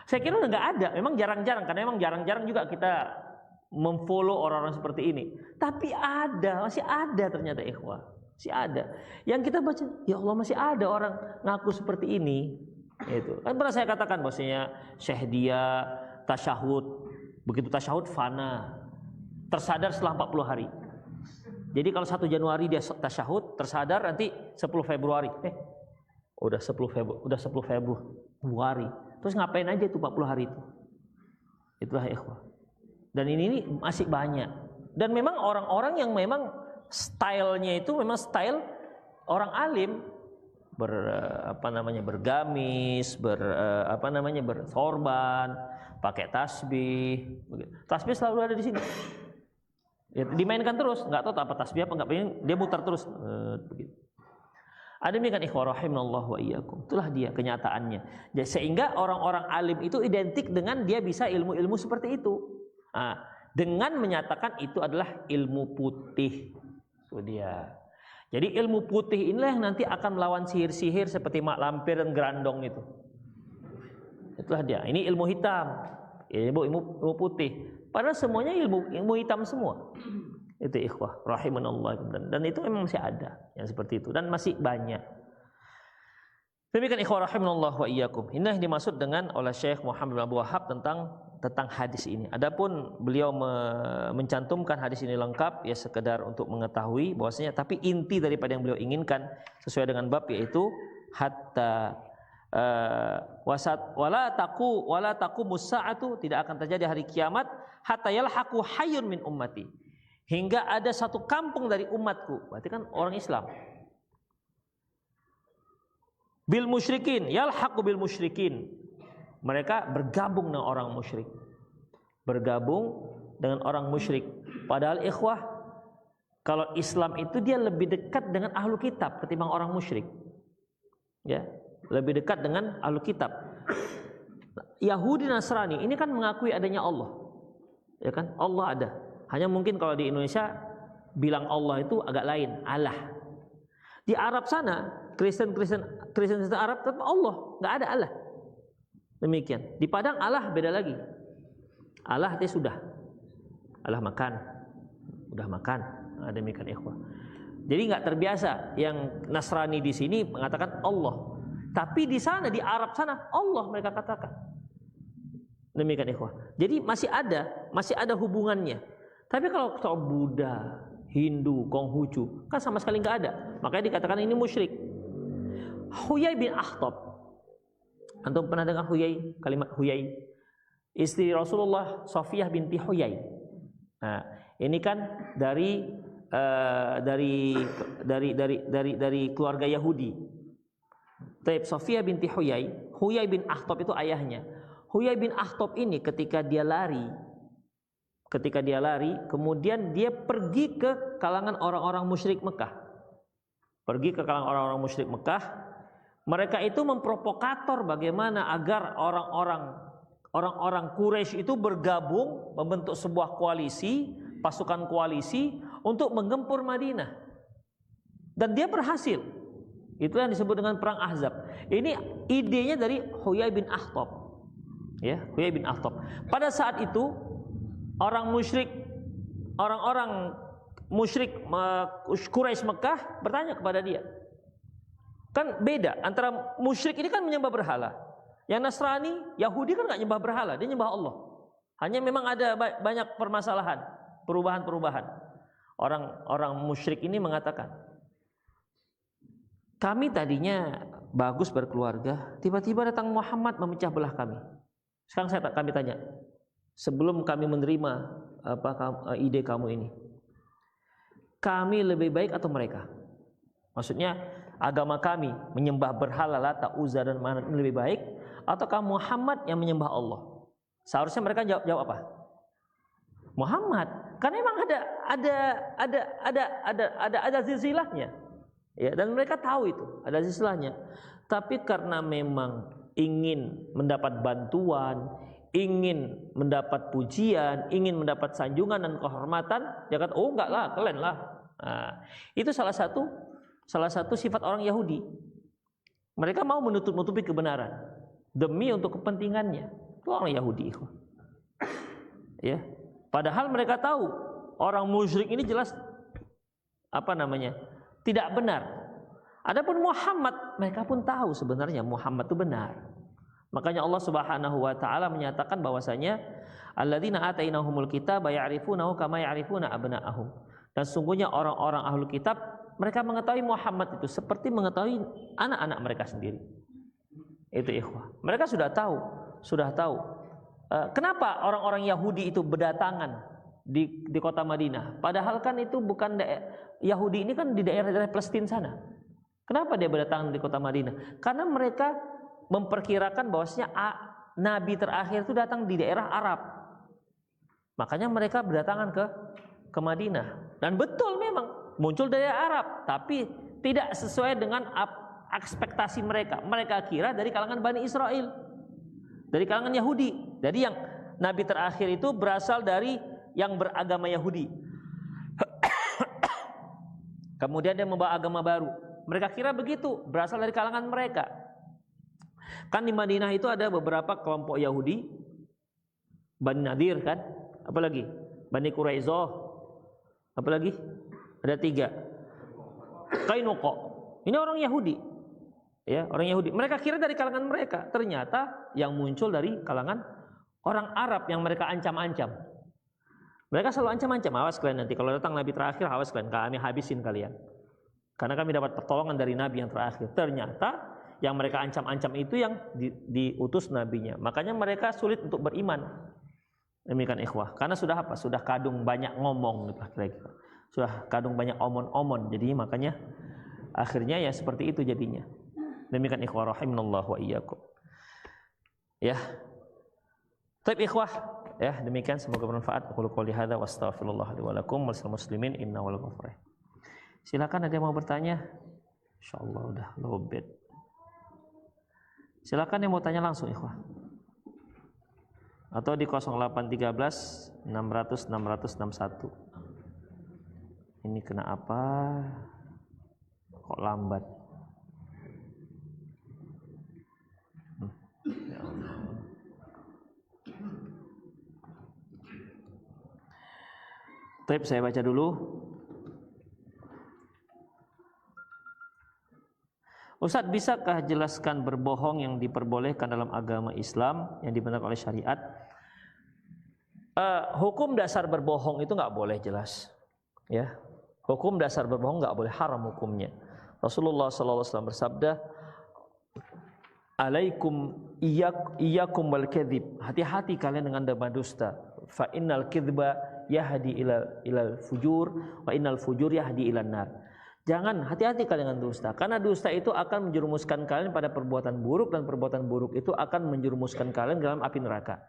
Saya kira udah nggak ada, memang jarang-jarang, karena memang jarang-jarang juga kita memfollow orang-orang seperti ini. Tapi ada, masih ada ternyata ikhwah, masih ada. Yang kita baca, ya Allah masih ada orang ngaku seperti ini. Itu kan pernah saya katakan bahwasanya syekh dia tasyahud, begitu tasyahud fana, tersadar setelah 40 hari. Jadi kalau 1 Januari dia tasyahud, tersadar nanti 10 Februari. Udah 10 Februari. Terus ngapain aja itu 40 hari itu? Itulah ikhwah. Dan ini masih banyak. Dan memang orang-orang yang memang stylenya itu memang style orang alim, bergamis, bersorban, pakai tasbih. Tasbih selalu ada di sini. Ya, dimainkan terus, nggak tahu apa tasbih apa nggak, dia muter terus. Begitu. Ada demikian ikhwah rahimanallahu wa iyyakum. Itulah dia kenyataannya. Jadi, sehingga orang-orang alim itu identik dengan dia bisa ilmu-ilmu seperti itu. Dengan menyatakan itu adalah ilmu putih. Itu dia. Jadi ilmu putih inilah yang nanti akan melawan sihir-sihir seperti mak lampir dan gerandong itu. Itulah dia. Ini ilmu hitam. Ilmu putih. Padahal semuanya ilmu hitam semua. Itu ikhwah rahimanallah, dan itu memang masih ada yang seperti itu dan masih banyak. Demikian ikhwah rahimanallah wa iyyakum. Ini yang dimaksud dengan oleh Syekh Muhammad bin Abdul Wahhab tentang hadis ini. Adapun beliau mencantumkan hadis ini lengkap ya sekedar untuk mengetahui bahwasanya, tapi inti daripada yang beliau inginkan sesuai dengan bab yaitu hatta wala taqumus saatu, tidak akan terjadi hari kiamat hatta yalhaqu hayyun min ummati, hingga ada satu kampung dari umatku, berarti kan orang Islam, bil musyrikin, yalhaqu bil musyrikin, mereka bergabung dengan orang musyrik, bergabung dengan orang musyrik. Padahal ikhwah, kalau Islam itu dia lebih dekat dengan ahlu kitab ketimbang orang musyrik, ya, lebih dekat dengan ahlu kitab. Yahudi Nasrani ini kan mengakui adanya Allah, ya kan, Allah ada. Hanya mungkin kalau di Indonesia bilang Allah itu agak lain, Allah. Di Arab sana, Kristen Arab tetap Allah, nggak ada Allah. Demikian. Di Padang Allah beda lagi. Allah itu sudah, Allah makan, udah makan. Nah, demikian ikhwah. Jadi nggak terbiasa yang Nasrani di sini mengatakan Allah, tapi di sana, di Arab sana Allah mereka katakan. Demikian ikhwah. Jadi masih ada hubungannya. Tapi kalau Buddha, Hindu, Konghucu kan sama sekali nggak ada. Makanya dikatakan ini musyrik. Huyai bin Akhtab. Antum pernah dengar Huyai? Kalimat Huyai. Istri Rasulullah Safiyah binti Huyai. Nah, ini kan dari keluarga Yahudi. Taib Safiyah binti Huyai, Huyai bin Akhtab itu ayahnya. Huyai bin Akhtab ini ketika dia lari, kemudian dia pergi ke kalangan orang-orang musyrik Mekah. Pergi ke kalangan orang-orang musyrik Mekah. Mereka itu memprovokator bagaimana agar orang-orang Quraisy itu bergabung membentuk sebuah koalisi, pasukan koalisi untuk menggempur Madinah. Dan dia berhasil. Itu yang disebut dengan perang Ahzab. Ini idenya dari Huyai bin Akhtab. Ya, Huyai bin Akhtab. Pada saat itu orang-orang musyrik Quraisy Mekah bertanya kepada dia. Kan beda antara musyrik ini kan menyembah berhala. Yang Nasrani, Yahudi kan nggak nyembah berhala, dia nyembah Allah. Hanya memang ada banyak permasalahan, perubahan-perubahan. Orang musyrik ini mengatakan, kami tadinya bagus berkeluarga, tiba-tiba datang Muhammad memecah belah kami. Sekarang kami tanya, sebelum kami menerima ide kamu ini, kami lebih baik atau mereka? Maksudnya agama kami menyembah berhala Lata, Uzza dan Manat ini lebih baik, ataukah Muhammad yang menyembah Allah? Seharusnya mereka jawab apa? Muhammad. Karena memang ada silsilahnya. Ya, dan mereka tahu itu, ada silsilahnya. Tapi karena memang ingin mendapat bantuan, ingin mendapat pujian, ingin mendapat sanjungan dan kehormatan, dia kata, oh enggak lah, kalian lah. Nah, itu salah satu sifat orang Yahudi. Mereka mau menutup-nutupi kebenaran demi untuk kepentingannya. Itu orang Yahudi. Ya, padahal mereka tahu orang musyrik ini jelas tidak benar. Adapun Muhammad, mereka pun tahu sebenarnya Muhammad itu benar. Makanya Allah Subhanahu wa taala menyatakan bahwasanya alladzina atainahumul kitaba ya'rifunahu kama ya'rifuna abna'ahum. Dan sungguhnya orang-orang ahlul kitab mereka mengetahui Muhammad itu seperti mengetahui anak-anak mereka sendiri. Itu ikhwah. Mereka sudah tahu. Kenapa orang-orang Yahudi itu berdatangan di kota Madinah? Padahal kan itu bukan Yahudi ini kan di daerah-daerah Palestina sana. Kenapa dia berdatangan di kota Madinah? Karena mereka memperkirakan bahwasanya Nabi terakhir itu datang di daerah Arab. Makanya mereka berdatangan ke Madinah. Dan betul memang muncul dari Arab, tapi tidak sesuai dengan ekspektasi mereka. Mereka kira dari kalangan Bani Israel, dari kalangan Yahudi. Jadi yang Nabi terakhir itu berasal dari yang beragama Yahudi. Kemudian dia membawa agama baru. Mereka kira begitu, berasal dari kalangan mereka. Kan di Madinah itu ada beberapa kelompok Yahudi, Bani Nadir kan, apalagi Bani Quraizoh, apalagi ada 3, Qainuqa. Ini orang Yahudi, ya orang Yahudi. Mereka kira dari kalangan mereka, ternyata yang muncul dari kalangan orang Arab yang mereka ancam-ancam. Mereka selalu ancam-ancam, awas kalian nanti kalau datang Nabi terakhir, awas kalian, kami habisin kalian. Karena kami dapat pertolongan dari Nabi yang terakhir. Ternyata Yang mereka ancam-ancam itu yang diutus nabinya. Makanya mereka sulit untuk beriman. Demikian ikhwah. Karena sudah apa? Sudah kadung banyak ngomong gitu kira-kira. Sudah kadung banyak omon-omon. Jadi makanya akhirnya ya seperti itu jadinya. Demikian ikhwah rahimanallahu wa iyyakum. Ya. Baik ikhwah, ya demikian semoga bermanfaat. Aku qouli hadza wa astaghfirullah li wa lakum wal muslimin innahu wal ghafur. Silakan ada yang mau bertanya? Insyaallah udah lobet. Silakan yang mau tanya langsung ikhwah. Atau di 0813 600 661. Ini kena apa? Kok lambat? Ya Allah. Baik, saya baca dulu. Ustadz, bisakah jelaskan berbohong yang diperbolehkan dalam agama Islam yang dibenarkan oleh syariat? Hukum dasar berbohong itu nggak boleh jelas, ya. Hukum dasar berbohong nggak boleh, haram hukumnya. Rasulullah SAW bersabda, "Alaikum iyyakum wal kadzib." Hati-hati kalian dengan dusta. Fa innal kadzba yahdi ilal fujur wa innal fujur yahdi ilan nar. Jangan, hati-hati kalian dengan dusta, karena dusta itu akan menjerumuskan kalian pada perbuatan buruk, dan perbuatan buruk itu akan menjerumuskan kalian dalam api neraka.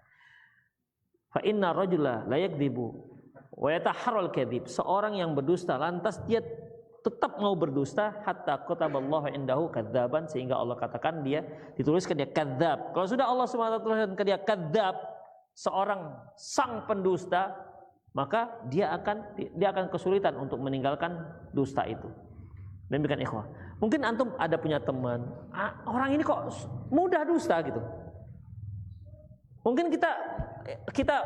Fa inna rajula la yakdzibu wa yataharral kadzib. Seorang yang berdusta lantas dia tetap mau berdusta hatta kataballahu indahu kadzaban, sehingga Allah katakan dia dituliskan dia kadzab. Kalau sudah Allah SWT tuliskan dia kadzab, seorang sang pendusta, maka dia akan kesulitan untuk meninggalkan dusta itu. Demikian ikhwah. Mungkin antum ada punya teman, orang ini kok mudah dusta gitu. Mungkin kita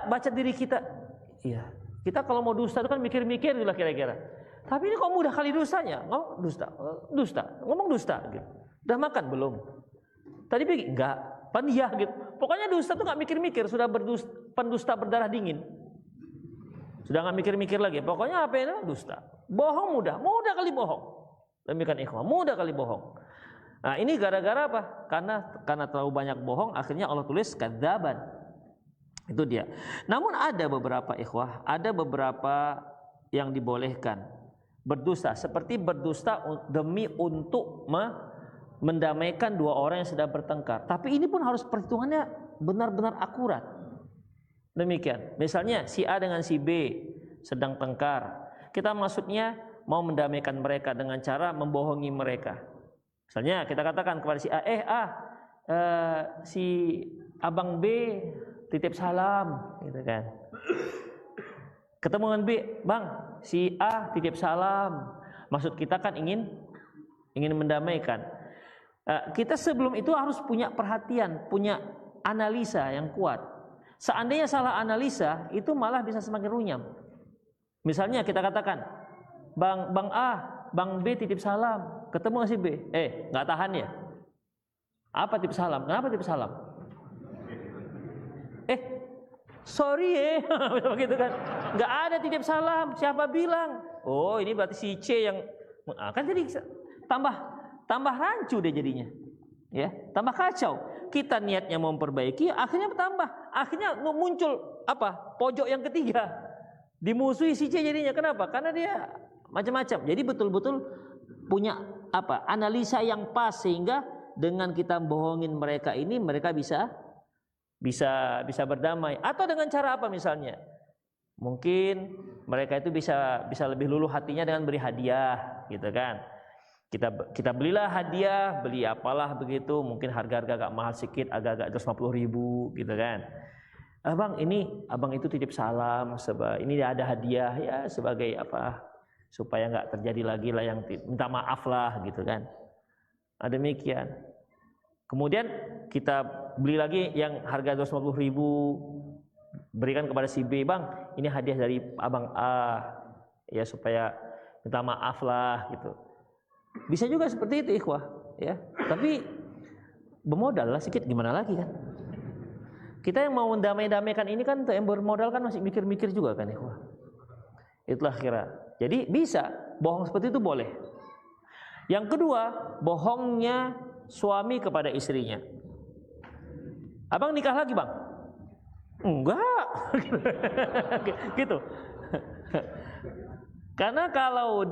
baca diri kita, iya, kita kalau mau dusta itu kan mikir-mikir lah kira-kira. Tapi ini kok mudah kali dustanya? Oh, ngomong dusta gitu. Udah makan belum? Tadi pikir enggak, pan iya gitu. Pokoknya dusta tuh nggak mikir-mikir, sudah pendusta berdarah dingin. Sudah nggak mikir-mikir lagi. Pokoknya apa itu dusta. Bohong mudah kali bohong. Demikian ikhwah, mudah kali bohong. Nah, ini gara-gara apa? Karena terlalu banyak bohong, akhirnya Allah tulis kadzaban. Itu dia. Namun ada beberapa ikhwah, ada beberapa yang dibolehkan berdusta, seperti berdusta demi untuk mendamaikan dua orang yang sedang bertengkar. Tapi ini pun harus perhitungannya benar-benar akurat. Demikian. Misalnya si A dengan si B sedang tengkar. Kita maksudnya mau mendamaikan mereka dengan cara membohongi mereka. Misalnya kita katakan kepada si A, si abang B titip salam, gitu kan. Ketemu dengan B, bang, si A titip salam. Maksud kita kan ingin mendamaikan. Kita sebelum itu harus punya perhatian, punya analisa yang kuat. Seandainya salah analisa, itu malah bisa semakin runyam. Misalnya kita katakan, bang A, bang B titip salam, ketemu si B, nggak tahan ya? Apa titip salam? Kenapa titip salam? Sorry begitu kan? Nggak ada titip salam, siapa bilang? Oh, ini berarti si C yang kan jadi tambah rancu deh jadinya, ya, tambah kacau. Kita niatnya mau memperbaiki, akhirnya muncul apa? Pojok yang ketiga, dimusuhi si C jadinya. Kenapa? Karena dia macam-macam. Jadi betul-betul punya apa? Analisa yang pas, sehingga dengan kita bohongin mereka ini, mereka bisa berdamai. Atau dengan cara apa misalnya? Mungkin mereka itu bisa lebih luluh hatinya dengan beri hadiah, gitu kan? Kita belilah hadiah, beli apalah begitu, mungkin harga-harga agak mahal sedikit, agak-agak 250.000 gitu kan. Bang, ini abang itu titip salam, ini ada hadiah ya sebagai apa, supaya nggak terjadi lagi lah yang minta maaf lah gitu kan. Demikian. Kemudian kita beli lagi yang harga 250.000, berikan kepada si B, bang, ini hadiah dari abang A, ya supaya minta maaf lah gitu. Bisa juga seperti itu ikhwah, ya. Tapi bermodal lah sedikit, gimana lagi kan? Kita yang mau mendamai-damaikan ini kan, yang bermodal kan masih mikir-mikir juga kan ikhwah. Itulah kira. Jadi bisa bohong seperti itu boleh. Yang kedua, bohongnya suami kepada istrinya, abang nikah lagi bang? Enggak. Gitu. Karena kalau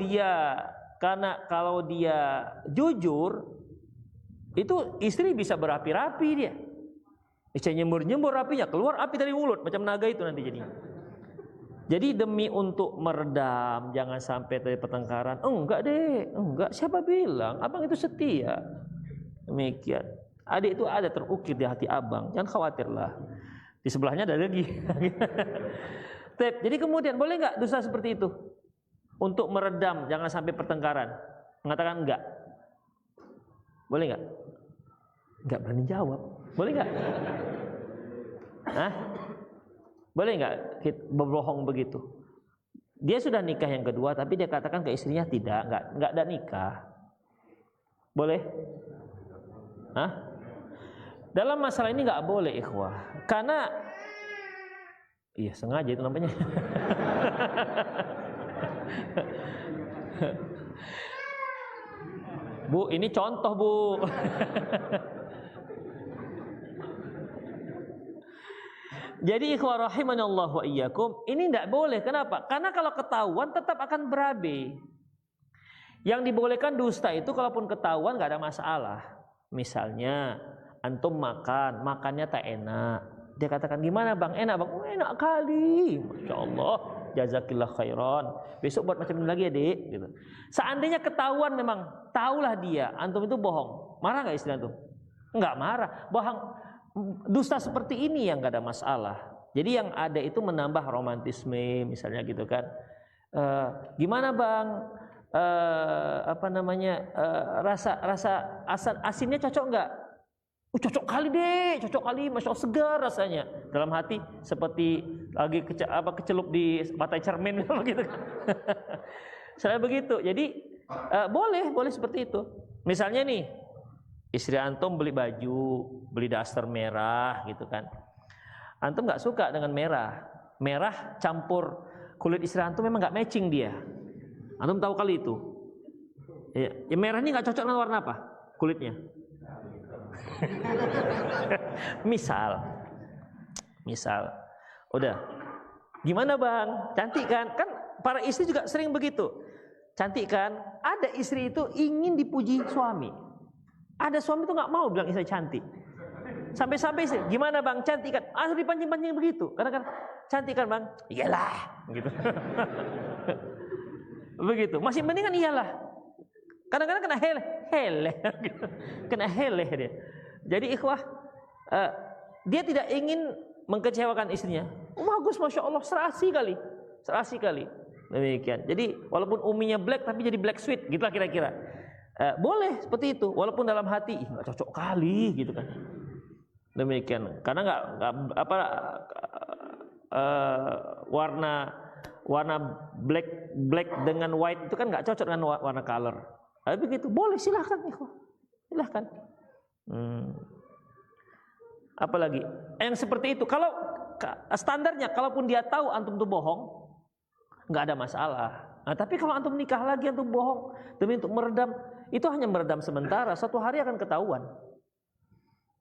dia jujur, itu istri bisa berapi-rapi dia. Bisa nyembur-nyembur apinya, keluar api dari mulut macam naga itu nanti jadinya. Jadi demi untuk meredam jangan sampai terjadi pertengkaran. Enggak deh, enggak. Siapa bilang? Abang itu setia. Demikian. Adik itu ada terukir di hati abang. Jangan khawatirlah. Di sebelahnya ada lagi. Jadi kemudian boleh nggak dosa seperti itu untuk meredam jangan sampai pertengkaran? Mengatakan enggak. Boleh nggak? Enggak berani jawab. Boleh nggak? Hah? Boleh nggak berbohong begitu? Dia sudah nikah yang kedua, tapi dia katakan ke istrinya enggak ada nikah. Boleh? Hah? Dalam masalah ini nggak boleh, ikhwah. Karena iya sengaja itu namanya. Bu, ini contoh, Bu. Jadi ikhwah rahimanallah wa iyyakum, ini tidak boleh. Kenapa? Karena kalau ketahuan tetap akan berabe. Yang dibolehkan dusta itu kalaupun ketahuan nggak ada masalah. Misalnya antum makannya tak enak. Dia katakan gimana bang? Enak bang? Oh, enak kali. Masya Allah. Jazakillah khairan. Besok buat macam ini lagi ya dek. Gitu. Seandainya ketahuan memang tahulah dia antum itu bohong. Marah nggak istri antum? Nggak marah. Bohong. Dusta seperti ini yang gak ada masalah. Jadi yang ada itu menambah romantisme misalnya gitu kan. Gimana bang? Rasa asinnya cocok nggak? Cocok kali deh, cocok kali, masya Allah segar rasanya. Dalam hati seperti lagi kecelup di mata cermin gitu kan. Saya begitu. Jadi boleh seperti itu. Misalnya nih, istri antum beli baju, beli daster merah gitu kan. Antum nggak suka dengan merah campur kulit istri antum memang nggak matching dia. Antum tahu kali itu. Ya merah ini nggak cocok dengan warna apa? Kulitnya. Misal, udah. Gimana bang? Cantik kan? Kan para istri juga sering begitu. Cantik kan? Ada istri itu ingin dipuji suami. Ada suami tuh nggak mau bilang istri cantik. Sampai-sampai sih, gimana bang cantik kan? Harus dipancing-pancing begitu. Karena kan cantik kan bang? Iyalah, gitu. Begitu. Masih mending kan iyalah. Kadang-kadang kena heleh, gitu. Kena heleh dia. Jadi ikhwah, dia tidak ingin mengecewakan istrinya. Bagus, masya Allah, serasi kali. Demikian. Jadi walaupun uminya black tapi jadi black sweet, gitulah kira-kira. Boleh seperti itu, walaupun dalam hati nggak cocok kali gitu kan. Demikian, karena nggak warna black dengan white itu kan nggak cocok dengan warna color. Tapi begitu, boleh, silahkan ikhwah, silahkan. Apalagi yang seperti itu, kalau standarnya, kalaupun dia tahu antum tuh bohong, nggak ada masalah. Nah, tapi kalau antum nikah lagi antum bohong demi untuk meredam, itu hanya meredam sementara. Satu hari akan ketahuan.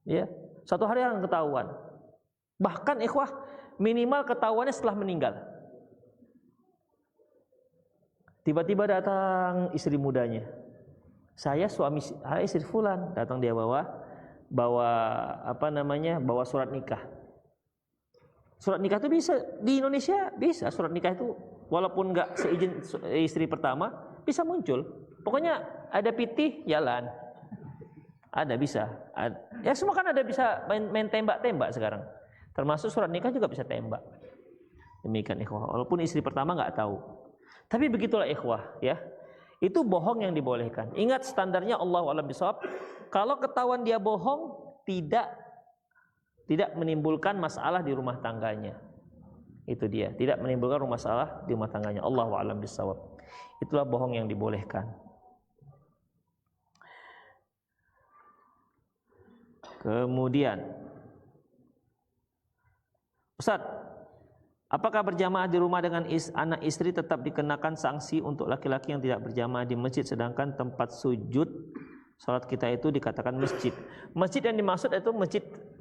Ya, satu hari akan ketahuan. Bahkan ikhwah, minimal ketahuannya setelah meninggal. Tiba-tiba datang istri mudanya. Saya istri fulan, datang dia bawa surat nikah. Surat nikah itu bisa di Indonesia, bisa surat nikah itu walaupun nggak seizin istri pertama bisa muncul. Pokoknya ada pitih jalan. Ada bisa. Ya semua kan ada bisa main tembak-tembak sekarang. Termasuk surat nikah juga bisa tembak. Demikian ikhwah. Walaupun istri pertama nggak tahu. Tapi begitulah ikhwah ya. Itu bohong yang dibolehkan. Ingat standarnya Allahu a'lam bishawab. Kalau ketahuan dia bohong, tidak menimbulkan masalah di rumah tangganya. Itu dia, tidak menimbulkan masalah di rumah tangganya. Allahu a'lam bishawab. Itulah bohong yang dibolehkan. Kemudian, Ustaz, apakah berjamaah di rumah dengan anak istri tetap dikenakan sanksi untuk laki-laki yang tidak berjamaah di masjid sedangkan tempat sujud Salat kita itu dikatakan masjid. Masjid yang dimaksud itu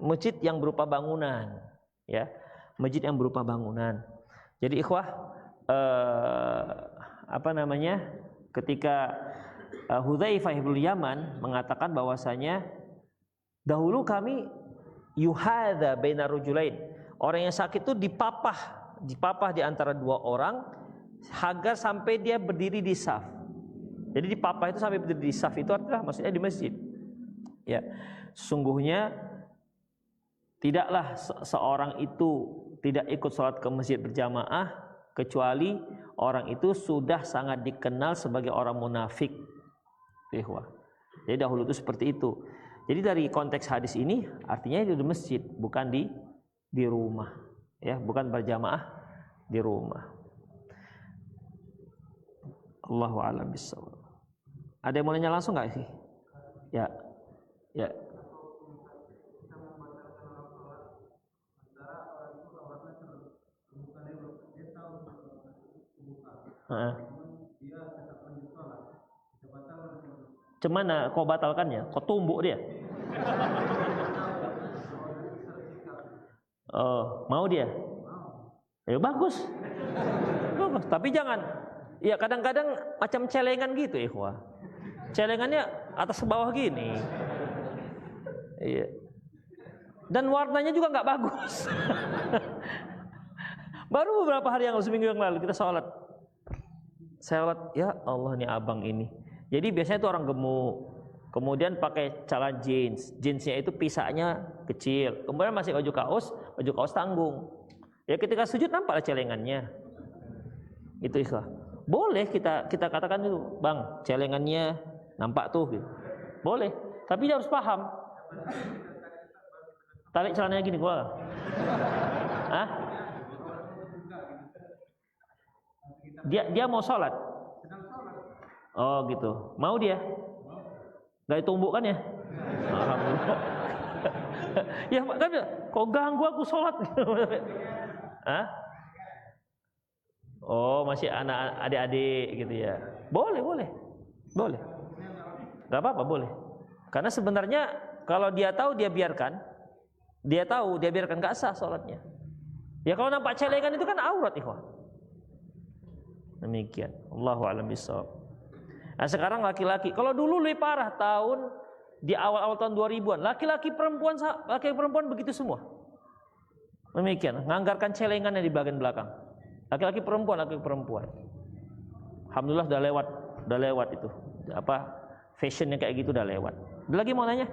masjid yang berupa bangunan, ya. Masjid yang berupa bangunan. Jadi ikhwah, ketika Hudzaifah bin Yaman mengatakan bahwasanya dahulu kami yuhadza bainar rujulain. Orang yang sakit itu dipapah di antara dua orang agar sampai dia berdiri di saf. Jadi dipapah itu sampai berdiri di saf itu adalah maksudnya di masjid. Ya. Sesungguhnya tidaklah seorang itu tidak ikut sholat ke masjid berjamaah kecuali orang itu sudah sangat dikenal sebagai orang munafik. Jadi dahulu itu seperti itu. Jadi dari konteks hadis ini artinya itu di masjid, bukan di rumah, ya, bukan berjamaah di rumah. Allahu a'lam bishawab. Ada yang mau nanya langsung nggak sih? Ya, ya. Cemana kau batalkannya? Kau tumbuk dia? Oh, mau dia? Ya bagus. Bagus. Tapi jangan. Ya kadang-kadang macam celengan gitu, ikhwah. Celengannya atas ke bawah gini. Iya. Dan warnanya juga nggak bagus. Baru beberapa hari seminggu yang lalu kita sholat, ya Allah nih abang ini. Jadi biasanya itu orang gemuk, kemudian pakai celana jeansnya itu pisahnya kecil, kemudian masih baju kaos tanggung. Ya ketika sujud nampaklah celengannya. Itu ikhlas. Boleh kita katakan dulu, bang, celengannya nampak tuh, gitu. Boleh. Tapi dia harus paham. Tarik celananya gini gua. Hah? Dia mau sholat. Oh gitu. Mau dia? Gak ditumbuk kan ya? Alhamdulillah. Ya kan, kok ganggu aku sholat? Hah? Oh masih anak adik-adik gitu ya? Boleh. Gak apa-apa, boleh. Karena sebenarnya kalau dia tahu dia biarkan, gak sah sholatnya. Ya kalau nampak celengan itu kan aurat, ikhwan. Demikian. Allahu a'lam bishawab. Nah sekarang laki-laki, kalau dulu lebih parah di awal-awal tahun 2000-an, laki-laki perempuan begitu semua. Demikian, nganggarkan celengannya di bagian belakang. Laki-laki perempuan. Alhamdulillah udah lewat itu. Fashionnya kayak gitu udah lewat. Ada lagi mau nanya?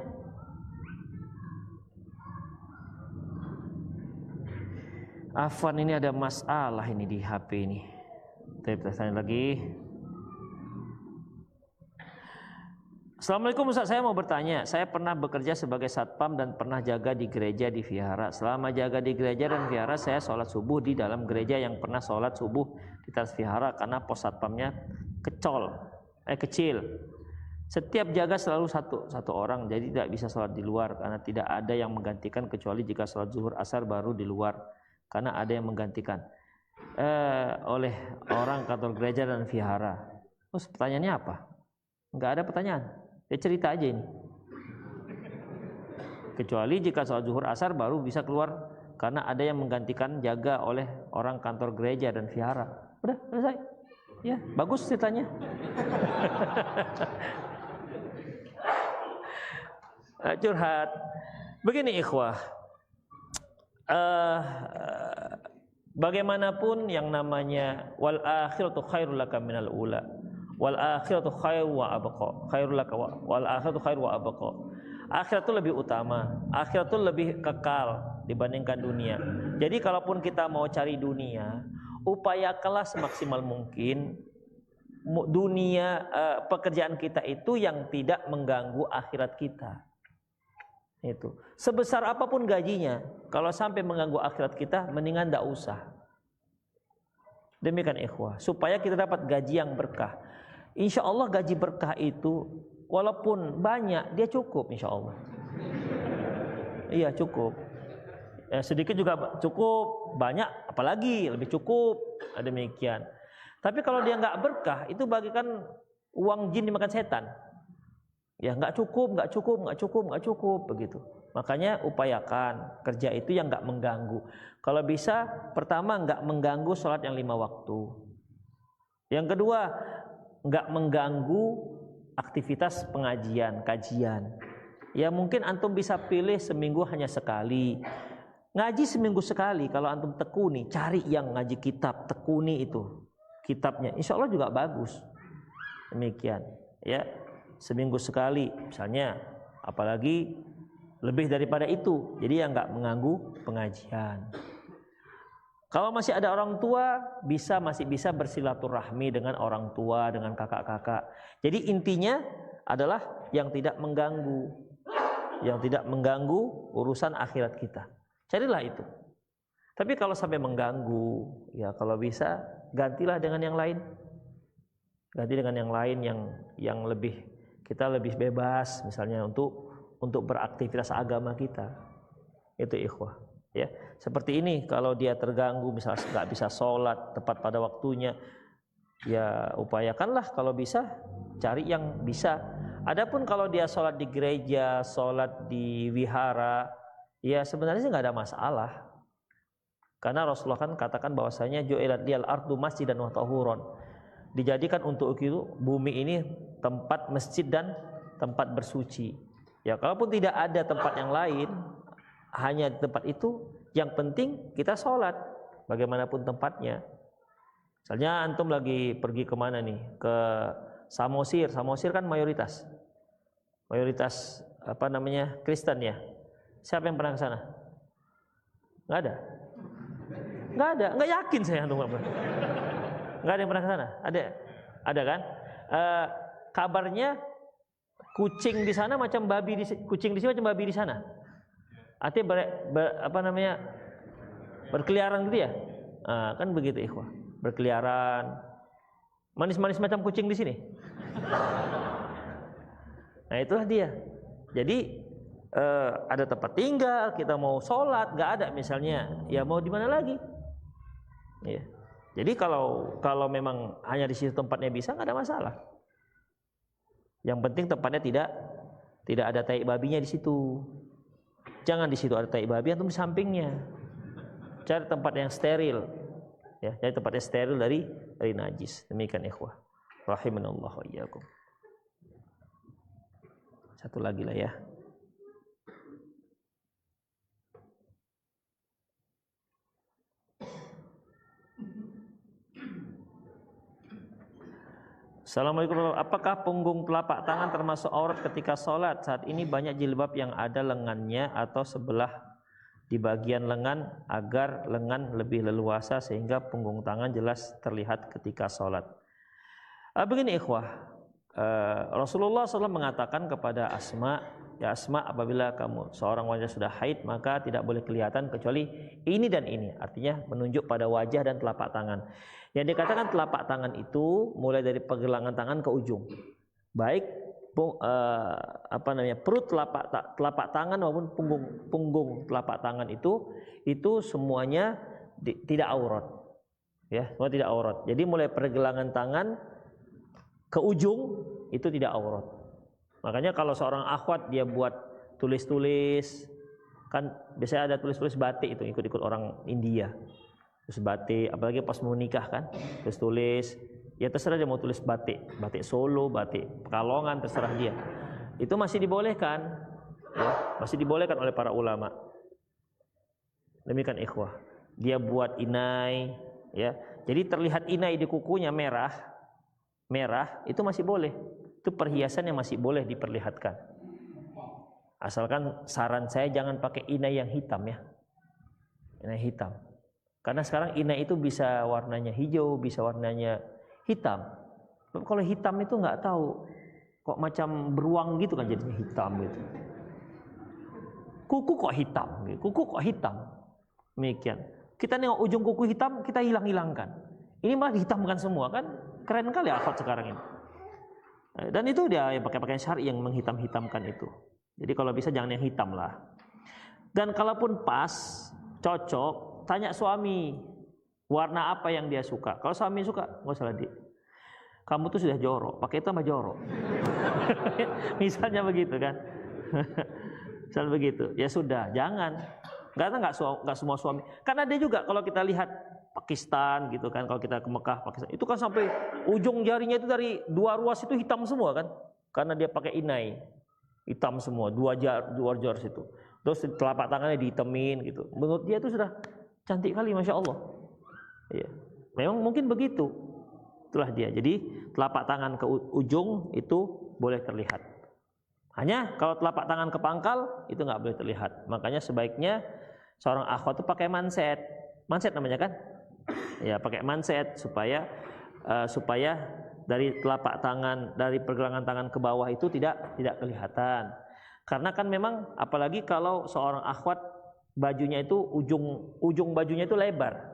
Afwan, ini ada masalah ini di HP ini. Kita tanya lagi. Assalamualaikum Ustaz, saya mau bertanya. Saya pernah bekerja sebagai satpam dan pernah jaga di gereja di vihara. Selama jaga di gereja dan vihara, saya sholat subuh di dalam gereja yang pernah sholat subuh di teras vihara karena pos satpamnya kecil. Setiap jaga selalu satu orang, jadi tidak bisa sholat di luar karena tidak ada yang menggantikan kecuali jika sholat zuhur asar baru di luar karena ada yang menggantikan oleh orang kantor gereja dan vihara. Terus pertanyaannya apa? Enggak ada pertanyaan. Dia cerita aja ini. Kecuali jika sholat zuhur asar baru bisa keluar karena ada yang menggantikan jaga oleh orang kantor gereja dan vihara. Udah selesai. Ya, bagus ceritanya. Curhat. Begini ikhwah. Bagaimanapun yang namanya wal akhiratu khairul laka minal ula. Wal akhiratu khairu wa abqa. Khairul laka wal akhiratu khairu wa abqa. Akhirat itu lebih utama. Akhirat itu lebih kekal dibandingkan dunia. Jadi kalaupun kita mau cari dunia, upayakanlah semaksimal mungkin dunia pekerjaan kita itu yang tidak mengganggu akhirat kita. Itu. Sebesar apapun gajinya, kalau sampai mengganggu akhirat kita, mendingan tidak usah. Demikian ikhwah, supaya kita dapat gaji yang berkah. Insya Allah gaji berkah itu walaupun banyak dia cukup insya Allah. Iya cukup. Sedikit juga cukup, banyak apalagi lebih cukup. Demikian. Tapi kalau dia nggak berkah itu bagikan uang jin dimakan setan. Ya nggak cukup begitu. Makanya upayakan kerja itu yang nggak mengganggu. Kalau bisa, pertama nggak mengganggu sholat yang 5 waktu. Yang kedua, nggak mengganggu aktivitas pengajian, kajian. Ya mungkin antum bisa pilih seminggu hanya sekali. Ngaji seminggu sekali. Kalau antum tekuni, cari yang ngaji kitab, tekuni itu kitabnya. Insya Allah juga bagus. Demikian, ya. Seminggu sekali misalnya, apalagi lebih daripada itu, jadi yang nggak mengganggu pengajian. Kalau masih ada orang tua, masih bisa bersilaturahmi dengan orang tua, dengan kakak-kakak. Jadi intinya adalah yang tidak mengganggu urusan akhirat kita. Carilah itu. Tapi kalau sampai mengganggu, ya kalau bisa gantilah dengan yang lain. Ganti dengan yang lain yang kita lebih bebas, misalnya untuk beraktivitas agama kita. Itu ikhwah, ya. Seperti ini, kalau dia terganggu misalnya nggak bisa sholat tepat pada waktunya, ya upayakanlah kalau bisa cari yang bisa. Adapun kalau dia sholat di gereja, sholat di wihara, ya sebenarnya sih nggak ada masalah. Karena Rasulullah kan katakan bahwasanya ju'ilat liyal ardu masjidan wa tahuron. Dijadikan untuk itu bumi ini tempat masjid dan tempat bersuci. Ya kalaupun tidak ada tempat yang lain, hanya tempat itu, yang penting kita sholat bagaimanapun tempatnya. Misalnya antum lagi pergi kemana nih, ke Samosir kan mayoritas Kristen ya. Siapa yang pernah ke sana? Nggak ada, nggak yakin saya antum pernah. Nggak ada yang pernah ke sana? Ada kan? Kabarnya kucing di sana macam babi kucing di sini macam babi di sana. Artinya berkeliaran gitu ya? Kan begitu ikhwah. Berkeliaran, manis-manis macam kucing di sini. Nah itulah dia. Jadi ada tempat tinggal, kita mau sholat nggak ada misalnya, ya mau di mana lagi? Ya. Jadi kalau memang hanya di situ tempatnya bisa, nggak ada masalah. Yang penting tempatnya tidak ada tai babinya di situ. Jangan di situ ada tai babi, atau di sampingnya. Cari tempat yang steril, ya, cari tempat yang steril dari najis. Demikian ikhwah. Rahimanallah wa iyyakum. Satu lagi lah ya. Assalamualaikum. Apakah punggung telapak tangan termasuk aurat ketika sholat? Saat ini banyak jilbab yang ada lengannya atau sebelah di bagian lengan agar lengan lebih leluasa sehingga punggung tangan jelas terlihat ketika sholat. Begini ikhwah, Rasulullah SAW mengatakan kepada Asma, ya Asma, apabila kamu seorang wanita sudah haid maka tidak boleh kelihatan kecuali ini dan ini, artinya menunjuk pada wajah dan telapak tangan. Yang dikatakan telapak tangan itu mulai dari pergelangan tangan ke ujung, baik perut telapak tangan maupun punggung telapak tangan itu semuanya tidak aurat, ya, semua tidak aurat. Jadi mulai pergelangan tangan ke ujung itu tidak aurat. Makanya kalau seorang akhwat dia buat tulis-tulis, kan biasanya ada tulis-tulis batik itu ikut-ikut orang India. Terus batik, apalagi pas mau nikah kan, tulis, ya terserah dia mau tulis batik Solo, batik Pekalongan, terserah dia. Itu masih dibolehkan, ya, masih dibolehkan oleh para ulama. Demikian ikhwah. Dia buat inai, ya, jadi terlihat inai di kukunya merah, itu masih boleh. Itu perhiasan yang masih boleh diperlihatkan. Asalkan saran saya jangan pakai inai yang hitam ya, inai hitam. Karena sekarang inai itu bisa warnanya hijau, bisa warnanya hitam. Kalau hitam itu nggak tahu, kok macam beruang gitu kan jadinya hitam gitu. Kuku kok hitam, demikian. Kita nengok ujung kuku hitam, kita hilangkan. Ini malah dihitamkan semua kan, keren kali akhwat sekarang ini. Dan itu dia yang pakai syar'i yang menghitam-hitamkan itu. Jadi kalau bisa jangan yang hitam lah. Dan kalaupun pas, cocok, tanya suami warna apa yang dia suka. Kalau suami suka, nggak usah kamu tuh sudah jorok, pakai itu sama jorok. Misalnya begitu kan. Misal begitu, ya sudah, jangan. Nggak semua suami. Karena ada juga kalau kita lihat Pakistan gitu kan, kalau kita ke Mekah, Pakistan, itu kan sampai ujung jarinya itu dari 2 ruas itu hitam semua kan, karena dia pakai inai, hitam semua, 2 jar situ. Terus telapak tangannya dihitemin gitu. Menurut dia itu sudah cantik kali, masya Allah. Ya. Memang mungkin begitu. Itulah dia. Jadi telapak tangan ke ujung itu boleh terlihat. Hanya kalau telapak tangan ke pangkal itu nggak boleh terlihat. Makanya sebaiknya seorang akhwat itu pakai manset. Manset namanya kan? Ya, pakai manset supaya dari telapak tangan, dari pergelangan tangan ke bawah itu tidak kelihatan. Karena kan memang apalagi kalau seorang akhwat bajunya itu ujung bajunya itu lebar.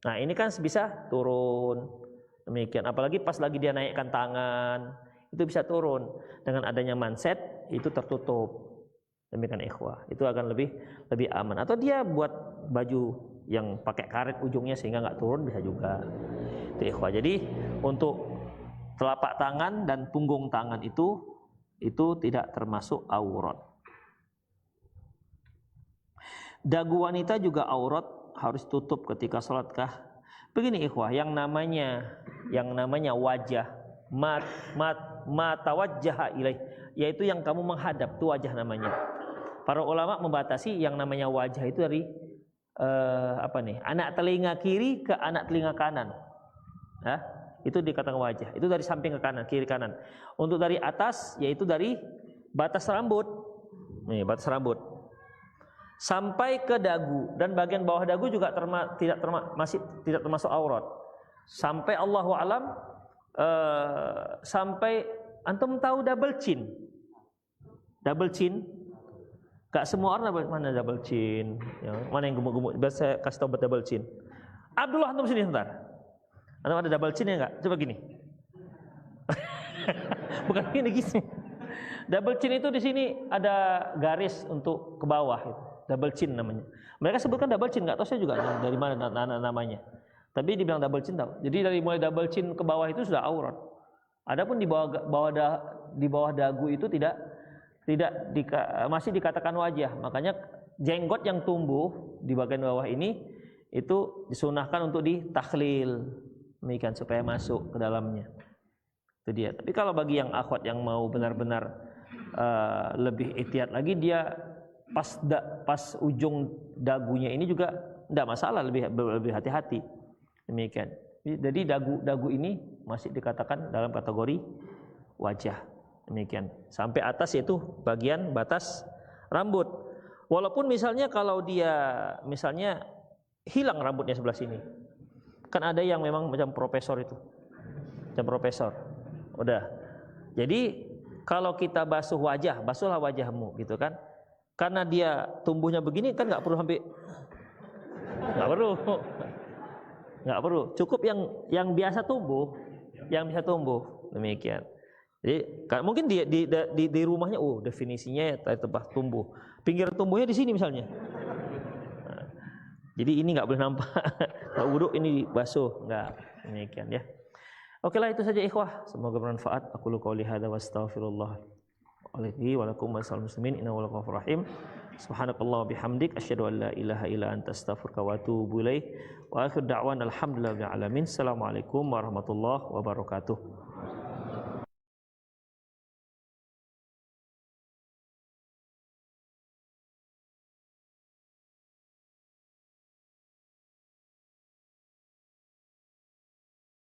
Nah, ini kan bisa turun. Demikian. Apalagi pas lagi dia naikkan tangan, itu bisa turun. Dengan adanya manset itu tertutup. Demikian ikhwah. Itu akan lebih aman. Atau dia buat baju yang pakai karet ujungnya sehingga nggak turun, bisa juga. Itu ikhwah. Jadi untuk telapak tangan dan punggung tangan itu tidak termasuk aurat. Dagu wanita juga aurat, harus tutup ketika sholatkah? Begini ikhwah, yang namanya wajah, mata wajah ilaih, yaitu yang kamu menghadap, itu wajah namanya. Para ulama membatasi yang namanya wajah itu dari anak telinga kiri ke anak telinga kanan. Itu dikatakan wajah. Itu dari samping ke kanan, kiri kanan. Untuk dari atas yaitu dari batas rambut. Nih, batas rambut. Sampai ke dagu, dan bagian bawah dagu juga masih tidak termasuk aurat. Sampai Allahu alam sampai antum tahu double chin. Double chin. Gak semua orang mana double chin, mana yang gemuk-gemuk. Biar saya kasih tahu double chin. Abdullah, antum sini sebentar. Antum ada double chin ya enggak? Coba gini. Bukan gini. Double chin itu di sini ada garis untuk ke bawah itu. Double chin namanya. Mereka sebutkan double chin, enggak tahu saya juga dari mana namanya. Tapi dibilang double chin tahu. Jadi dari mulai double chin ke bawah itu sudah aurat. Adapun di bawah dagu itu masih dikatakan wajah. Makanya jenggot yang tumbuh di bagian bawah ini itu disunahkan untuk ditakhlil, demikian supaya masuk ke dalamnya. Itu dia. Tapi kalau bagi yang akhwat yang mau benar-benar lebih ihtiyat lagi, dia pas ujung dagunya ini juga tidak masalah, lebih hati-hati. Demikian. Jadi dagu ini masih dikatakan dalam kategori wajah. Demikian. Sampai atas yaitu bagian batas rambut. Walaupun misalnya kalau dia misalnya hilang rambutnya sebelah sini. Kan ada yang memang macam profesor itu. Macam profesor. Udah. Jadi kalau kita basuhlah wajahmu gitu kan. Karena dia tumbuhnya begini kan nggak perlu. Cukup yang biasa tumbuh, demikian. Jadi mungkin di rumahnya, definisinya tempat tumbuh. Pinggir tumbuhnya di sini misalnya. Nah, jadi ini nggak boleh nampak. Kalau wudhu ini basuh, nggak, demikian ya. Oke lah, itu saja ikhwah. Semoga bermanfaat. Aku qouli hadza wa astaghfirullah wa lakum wa sallallahu muslimin innahu ghafurur rahim. Subhanakallah bihamdik asyhadu an la ilaha illa anta astaghfiruka wa atubu ilaik. Wa akhir da'wan alhamdulillahi rabbil alamin. Assalamualaikum warahmatullahi wabarakatuh.